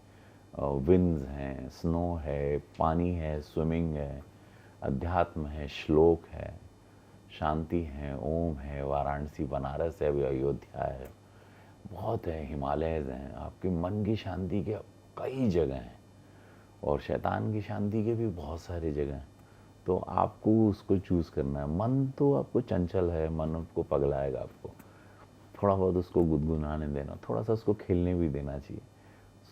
विंड्स हैं, स्नो है, पानी है, स्विमिंग है, अध्यात्म है, श्लोक है, शांति है, ओम है, वाराणसी, बनारस है, अभी अयोध्या है, बहुत है, हिमालयज हैं। आपके मन की शांति के कई जगह हैं, और शैतान की शांति के भी बहुत सारे जगह हैं। तो आपको उसको चूज़ करना है। मन तो आपको चंचल है, मन आपको पगलाएगा, आपको थोड़ा बहुत उसको गुनगुनाने देना, थोड़ा सा उसको खेलने भी देना चाहिए।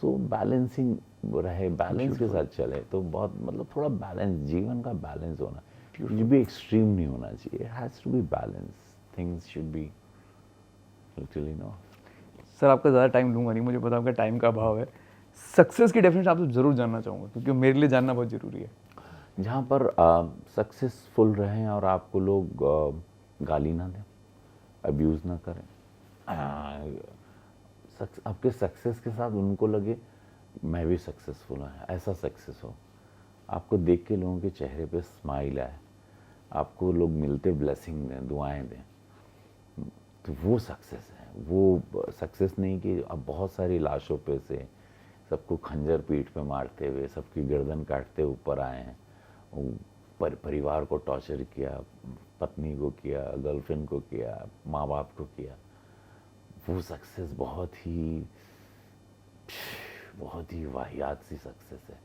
सो बैलेंसिंग रहे, बैलेंस के साथ चले तो बहुत, मतलब थोड़ा बैलेंस, जीवन का बैलेंस होना, कुछ भी एक्सट्रीम नहीं होना चाहिए। It has to be balance, things should be literally, no. Sir आपका ज़्यादा टाइम लूँगा नहीं, मुझे पता आपका टाइम का अभाव है। सक्सेस की डेफिनेशन आपसे ज़रूर जानना चाहूँगा, क्योंकि मेरे लिए जानना बहुत ज़रूरी है। जहाँ पर सक्सेसफुल रहें और आपको लोग गाली ना दें, अब्यूज़ ना करें, आपके सक्सेस के साथ उनको लगे मैं भी सक्सेसफुल हूँ, ऐसा सक्सेस हो। आपको देख के लोगों के चेहरे पे स्माइल आए, आपको लोग मिलते ब्लेसिंग दें, दुआएं दें, तो वो सक्सेस है। वो सक्सेस नहीं कि अब बहुत सारी लाशों पे से सबको खंजर पीठ पे मारते हुए सबकी गर्दन काटते ऊपर आए हैं, परिवार को टॉर्चर किया, पत्नी को किया, गर्लफ्रेंड को किया, माँ बाप को किया। वो सक्सेस बहुत ही वाहियात सी सक्सेस है,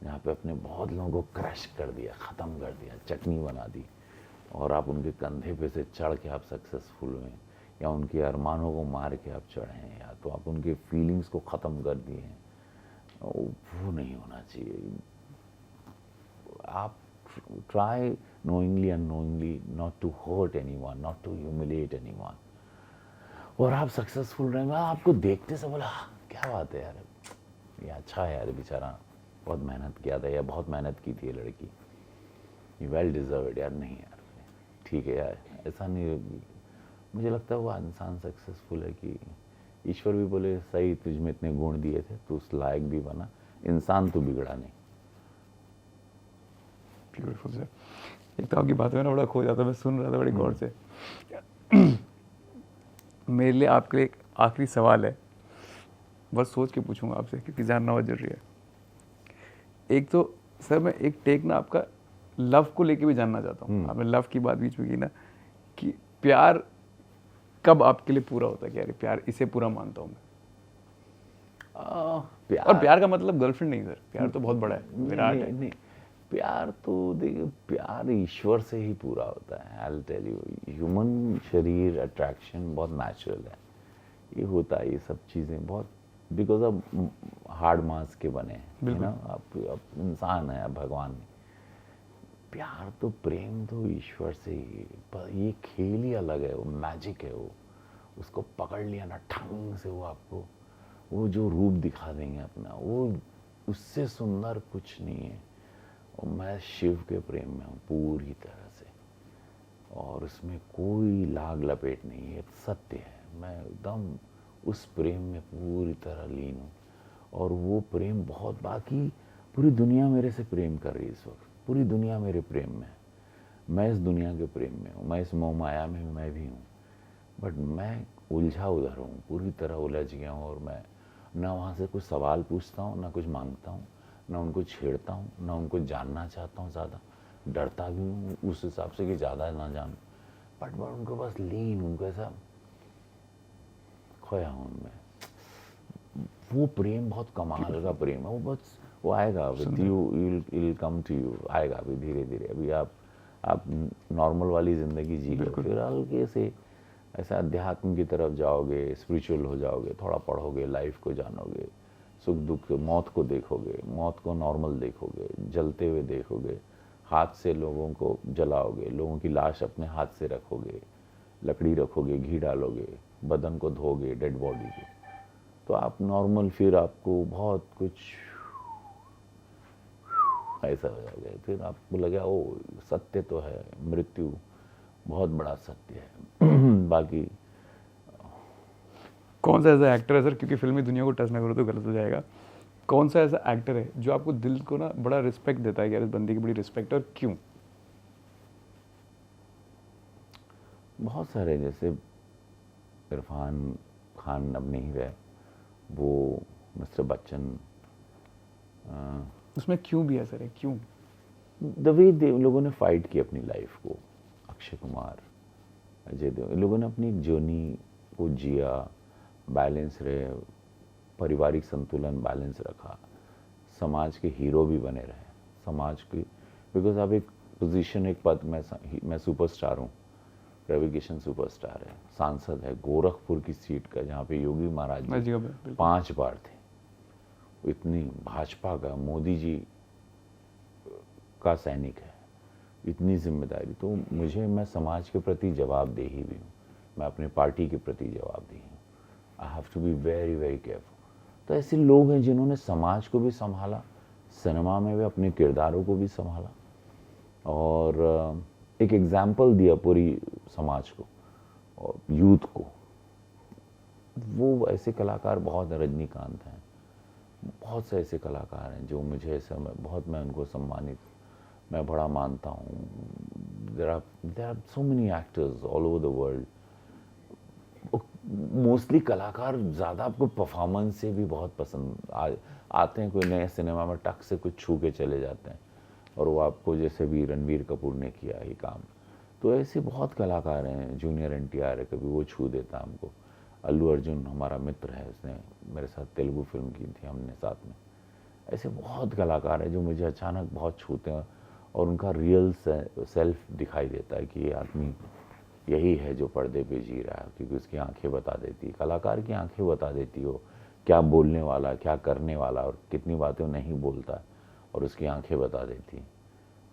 जहाँ पे अपने बहुत लोगों को क्रश कर दिया, ख़त्म कर दिया, चटनी बना दी, और आप उनके कंधे पे से चढ़ के आप सक्सेसफुल हुए, या उनके अरमानों को मार के आप चढ़े हैं, या तो आप उनके फीलिंग्स को ख़त्म कर दिए हैं। वो नहीं होना चाहिए। आप try knowingly and unknowingly not to hurt anyone, not to humiliate anyone, और आप सक्सेसफुल रहेंगे। आपको देखते से बोला क्या बात है यार, ये अच्छा है यार, बेचारा बहुत मेहनत किया था, या बहुत मेहनत की थी ये लड़की, ये वेल डिजर्व्ड यार। नहीं यार, ठीक है यार, ऐसा नहीं। मुझे लगता है वो इंसान सक्सेसफुल है कि ईश्वर भी बोले सही, तुझ में इतने गुण दिए थे, तू उस लायक भी बना, इंसान तो बिगड़ा नहीं। Beautiful sir. एक तो आपकी बात में ना बड़ा खो जाता, मैं सुन रहा था बड़ी गौर से। मेरे लिए आपके लिए एक आखिरी सवाल है, बस सोच के पूछूंगा आपसे क्योंकि जानना बहुत जरूरी है। एक तो सर मैं एक टेक ना आपका लव को लेके भी जानना चाहता हूँ। आपने लव की बात बीच में की ना, कि प्यार कब आपके लिए पूरा होता है कि यार प्यार इसे पूरा मानता हूँ मैं। और प्यार का मतलब गर्लफ्रेंड नहीं सर, प्यार तो बहुत बड़ा है, विराट है। नहीं, प्यार तो देखिए, प्यार ईश्वर से ही पूरा होता है। I will tell you, human शरीर अट्रैक्शन बहुत नेचुरल है, ये होता है, ये सब चीज़ें बहुत बिकॉज ऑफ हार्ड मास के बने हैं ना। आप इंसान है, आप भगवान नहीं। प्यार तो, प्रेम तो ईश्वर से ही, पर ये खेल ही अलग है, वो मैजिक है। वो उसको पकड़ लिया ना ठंग से, वो आपको वो जो रूप दिखा देंगे अपना, वो उससे सुंदर कुछ नहीं है। और मैं शिव के प्रेम में हूँ पूरी तरह से, और उसमें कोई लाग लपेट नहीं है, सत्य है। मैं एकदम उस प्रेम में पूरी तरह लीन हूँ, और वो प्रेम बहुत, बाकी पूरी दुनिया मेरे से प्रेम कर रही है इस वक्त, पूरी दुनिया मेरे प्रेम में है। मैं इस दुनिया के प्रेम में हूँ, मैं इस मोह माया में मैं भी हूँ, बट मैं उलझा उधर हूँ, पूरी तरह उलझ गया हूँ। और मैं ना वहाँ से कुछ सवाल पूछता हूँ, ना कुछ मांगता हूँ, ना उनको छेड़ता हूँ, ना उनको जानना चाहता हूँ ज़्यादा, डरता भी हूँ उस हिसाब से कि ज़्यादा ना जानूँ, बट मैं उनको बस लीन, उनको ऐसा खोया हूँ उनमें। वो प्रेम बहुत कमाल का प्रेम है, वो बस वो आएगा with you, will come to you, आएगा अभी धीरे धीरे। अभी आप नॉर्मल वाली ज़िंदगी जी लो, फिर हल्के से ऐसा अध्यात्म की तरफ जाओगे, स्पिरिचुअल हो जाओगे, थोड़ा पढ़ोगे, लाइफ को जानोगे, सुख दुख, मौत को देखोगे, मौत को नॉर्मल देखोगे, जलते हुए देखोगे, हाथ से लोगों को जलाओगे, लोगों की लाश अपने हाथ से रखोगे, लकड़ी रखोगे, घी डालोगे, बदन को धोगे, डेड बॉडी को, तो आप नॉर्मल, फिर आपको बहुत कुछ ऐसा हो जाओगे। फिर आपको लगा ओ सत्य तो है, मृत्यु बहुत बड़ा सत्य है। बाकी कौन सा ऐसा एक्टर है सर, क्योंकि फिल्मी दुनिया को टच ना करो तो गलत हो जाएगा, कौन सा ऐसा एक्टर है जो आपको दिल को ना बड़ा रिस्पेक्ट देता है कि यार इस बंदे की बड़ी रिस्पेक्ट है, और क्यों? बहुत सारे, जैसे इरफान खान अब नहीं रहे, वो मिस्टर बच्चन, उसमें क्यों भी है सर, क्यों? द वे लोगों ने फाइट की अपनी लाइफ को, अक्षय कुमार, अजय देव, इन लोगों ने अपनी जर्नी को जिया, बैलेंस रहे, पारिवारिक संतुलन बैलेंस रखा, समाज के हीरो भी बने रहे, समाज की, बिकॉज अब एक पोजीशन, एक पद, मैं सुपरस्टार हूँ, रवि किशन सुपरस्टार है, सांसद है गोरखपुर की सीट का, जहाँ पे योगी महाराज जी 5 बार थे, इतनी भाजपा का, मोदी जी का सैनिक है, इतनी जिम्मेदारी, तो मुझे, मैं समाज के प्रति जवाबदेही भी हूँ, मैं अपने पार्टी के प्रति जवाबदेही हूँ। I have to be very very careful. तो ऐसे लोग हैं जिन्होंने समाज को भी संभाला, सिनेमा में भी अपने किरदारों को भी संभाला, और एक एग्जाम्पल दिया पूरी समाज को और यूथ को। वो ऐसे कलाकार बहुत, रजनीकांत हैं, बहुत से ऐसे कलाकार हैं जो मुझे ऐसा, मैं उनको सम्मानित, मैं बड़ा मानता हूँ। There are so many actors all over the world. Mostly कलाकार ज़्यादा आपको परफॉर्मेंस से भी बहुत पसंद आते हैं। कोई नए सिनेमा में टक से कुछ छू के चले जाते हैं, और वो आपको, जैसे भी रणवीर कपूर ने किया ये काम, तो ऐसे बहुत कलाकार हैं। जूनियर NTR है, कभी वो छू देता हमको। अल्लू अर्जुन हमारा मित्र है, उसने मेरे साथ तेलुगु फिल्म की थी हमने साथ में। ऐसे बहुत कलाकार हैं जो मुझे अचानक बहुत छूते हैं, और उनका रियल सेल्फ दिखाई देता है कि ये आदमी यही है जो पर्दे पे जी रहा है, क्योंकि उसकी आंखें बता देती, कलाकार की आंखें बता देती हो क्या बोलने वाला, क्या करने वाला, और कितनी बातें नहीं बोलता, और उसकी आंखें बता देती।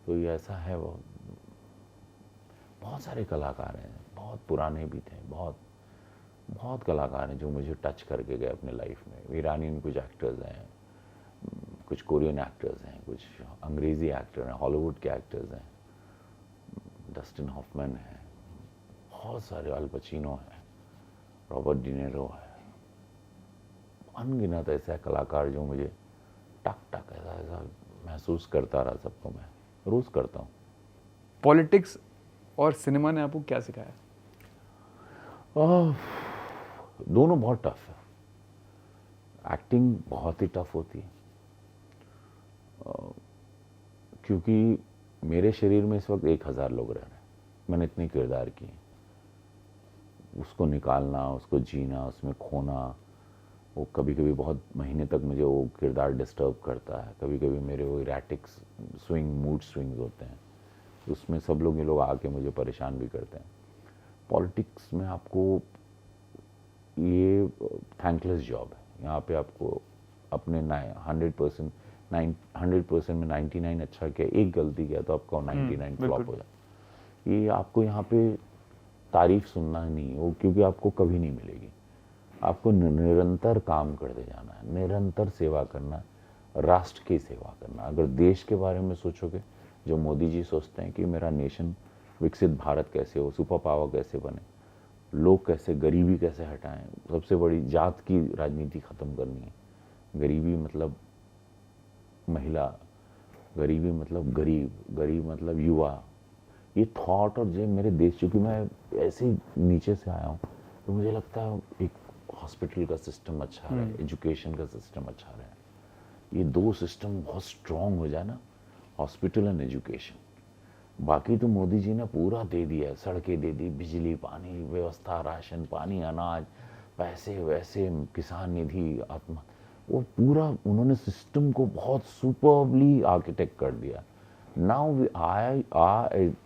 तो ये ऐसा है। वो बहुत सारे कलाकार हैं, बहुत पुराने भी थे, बहुत बहुत कलाकार हैं जो मुझे टच करके गए अपने लाइफ में। ईरानी कुछ एक्टर्स हैं, कुछ कोरियन एक्टर्स हैं, कुछ अंग्रेज़ी एक्टर हैं, हॉलीवुड के एक्टर्स हैं, डस्टिन हॉफमैन है, बहुत सारे, अल पचिनो है, रॉबर्ट डिनेरो है, अनगिनत ऐसे कलाकार जो मुझे टक टक ऐसा ऐसा महसूस करता रहा। सबको मैं रोज करता हूँ। पॉलिटिक्स और सिनेमा ने आपको क्या सिखाया? दोनों बहुत टफ है। एक्टिंग बहुत ही टफ होती है, क्योंकि मेरे शरीर में इस वक्त 1000 लोग रह रहे हैं। मैंने इतने किरदार किए, उसको निकालना, उसको जीना, उसमें खोना, वो कभी कभी बहुत महीने तक मुझे वो किरदार डिस्टर्ब करता है। कभी कभी मेरे वो इरेटिक स्विंग, मूड स्विंग्स होते हैं, उसमें सब लोग, ये लोग आके मुझे परेशान भी करते हैं। पॉलिटिक्स में आपको ये थैंकलेस जॉब है। यहाँ पे आपको अपने 100% में 99 अच्छा किया, एक गलती किया तो आपका 99 फ्लॉप हो जाए। ये आपको यहाँ पे तारीफ सुनना नहीं हो, क्योंकि आपको कभी नहीं मिलेगी। आपको निरंतर काम करते जाना है, निरंतर सेवा करना, राष्ट्र की सेवा करना। अगर देश के बारे में सोचोगे, जो मोदी जी सोचते हैं कि मेरा नेशन विकसित भारत कैसे हो, सुपर पावर कैसे बने, लोग कैसे, गरीबी कैसे हटाएं, सबसे बड़ी जात की राजनीति ख़त्म करनी है। गरीबी मतलब महिला, गरीबी मतलब गरीब, गरीब मतलब युवा। ये थॉट और जो मेरे देश, चूँकि मैं ऐसे ही नीचे से आया हूँ, तो मुझे लगता है एक हॉस्पिटल का सिस्टम अच्छा रहे, एजुकेशन का सिस्टम अच्छा रहे। ये दो सिस्टम बहुत स्ट्रॉन्ग हो जाए ना, हॉस्पिटल एंड एजुकेशन। बाकी तो मोदी जी ने पूरा दे दिया, सड़कें दे दी, बिजली पानी व्यवस्था, राशन पानी, अनाज, पैसे वैसे, किसान निधि, आत्मा, वो पूरा उन्होंने सिस्टम को बहुत सुपरबली आर्किटेक्ट कर दिया। Now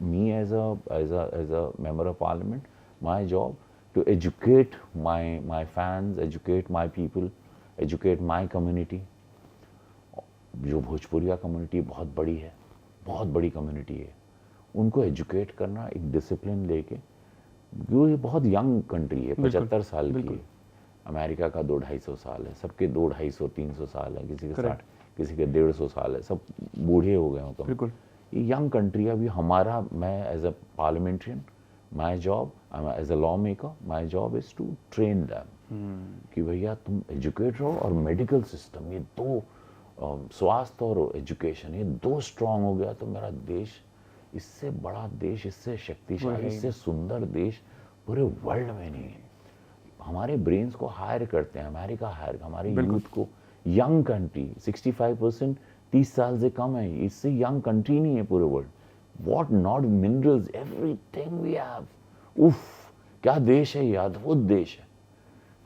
me as a member of parliament, my job to educate my fans, educate my people, educate my community. जो भोजपुरिया कम्युनिटी बहुत बड़ी है, बहुत बड़ी कम्युनिटी है, उनको एजुकेट करना एक डिसिप्लिन लेके। जो ये बहुत यंग कंट्री है, 75 साल की है। अमेरिका का 200-250 साल है, सबके 200-250-300 साल है, किसी के 60, किसी के 150 साल है, सब बूढ़े हो गए हों। बिल्कुल, ये यंग कंट्री है। अभी हमारा, मैं as a parliamentarian, my job as a lawmaker, my job is to train them कि भैया तुम एजुकेट रहो। और मेडिकल सिस्टम, ये दो, स्वास्थ्य और एजुकेशन, ये दो स्ट्रांग हो गया तो मेरा देश, इससे बड़ा देश, इससे शक्तिशाली, इससे सुंदर देश पूरे वर्ल्ड में नहीं है। हमारे ब्रेन्स को हायर करते हैं, अमेरिका हायर, हमारे यूथ को, यंग कंट्री, 65% 30 साल से कम है, इससे यंग कंट्री नहीं है पूरे world. What not minerals, everything we have. उफ, क्या देश है ये, अद्भुत देश है।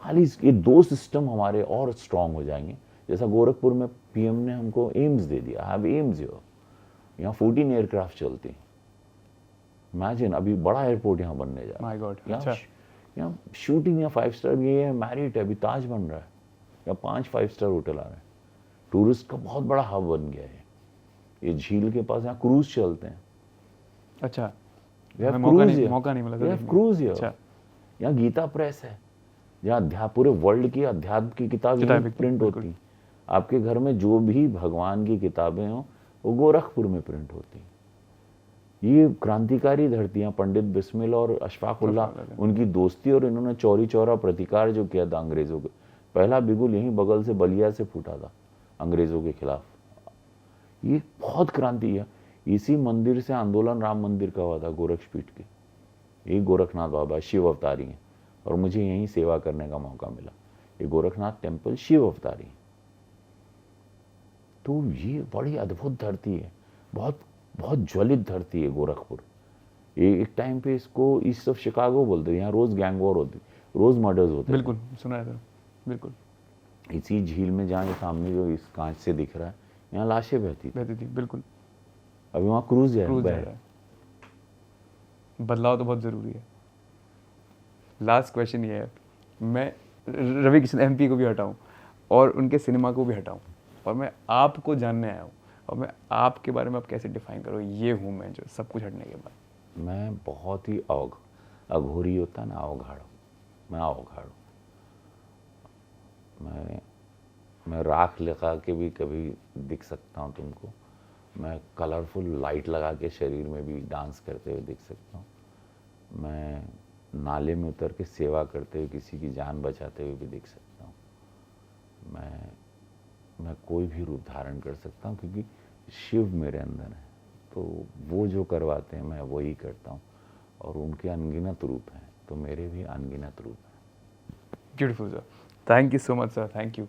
खाली ये दो सिस्टम हमारे और स्ट्रांग हो जाएंगे। जैसा गोरखपुर में PM ने हमको एम्स दे दिया, हैव एम्स हियर, यहाँ 14 एयरक्राफ्ट चलती हैं। इमेजिन, अभी बड़ा एयरपोर्ट यहाँ बनने जा रहा है। माय गॉड, अच्छा, यहाँ शूटिंग या 5 स्टार, ये मैरिट है, अभी ताज बन रहा है, या 5 5 स्टार होटल आ रहे हैं। टूरिस्ट का बहुत बड़ा हब बन गया है। ये झील के पास यहाँ क्रूज चलते हैं। अच्छा, मौका नहीं मिला। क्रूज यहाँ गीता प्रेस है, जहाँ पूरे वर्ल्ड की अध्यात्म की किताबें प्रिंट होती हैं। आपके घर में जो भी भगवान की किताबें हों, वो गोरखपुर में प्रिंट होती हैं। ये क्रांतिकारी धरतियाँ, पंडित बिस्मिल और अशफाक उल्लाह, उनकी दोस्ती, और इन्होंने चौरी चौरा प्रतिकार जो किया था अंग्रेजों के, पहला बिगुल यहीं बगल से बलिया से फूटा था अंग्रेजों के खिलाफ। ये बहुत क्रांति है। इसी मंदिर से आंदोलन राम मंदिर का हुआ था, गोरक्षपीठ के। ये गोरखनाथ बाबा शिव अवतारी हैं, और मुझे यहीं सेवा करने का मौका मिला। ये गोरखनाथ टेम्पल शिव अवतारी है। तो ये बड़ी अद्भुत धरती है, बहुत बहुत ज्वलित धरती है गोरखपुर। एक टाइम पे इसको ईस्ट ऑफ शिकागो बोलते थे। यहाँ रोज गैंग वॉर होती, रोज मर्डर्स होते थे। बिल्कुल सुना है सर, बिल्कुल इसी झील में जहाँ ये सामने जो इस कांच से दिख रहा है, यहाँ लाशें बहती थी। बहती थी, बिल्कुल अभी वहाँ क्रूज क्रूज जा है। रहा है। बदलाव तो बहुत ज़रूरी है। लास्ट क्वेश्चन ये है, मैं रवि किशन एमपी को भी हटाऊं और उनके सिनेमा को भी हटाऊं और मैं आपको जानने आया हूं, और मैं आपके बारे में आप कैसे डिफाइन करो, ये हूँ मैं जो सब कुछ हटने के बाद। मैं बहुत ही अघोरी होता है ना, अवघाड़। मैं अवघाड़ हूँ। मैं राख लगा के भी कभी दिख सकता हूँ तुमको। मैं कलरफुल लाइट लगा के शरीर में भी डांस करते हुए दिख सकता हूँ। मैं नाले में उतर के सेवा करते हुए किसी की जान बचाते हुए भी दिख सकता हूँ। मैं कोई भी रूप धारण कर सकता हूँ, क्योंकि शिव मेरे अंदर है। तो वो जो करवाते हैं मैं वही करता हूँ, और उनके अनगिनत रूप हैं, तो मेरे भी अनगिनत रूप हैं। Beautiful sir, thank you so much sir, thank you.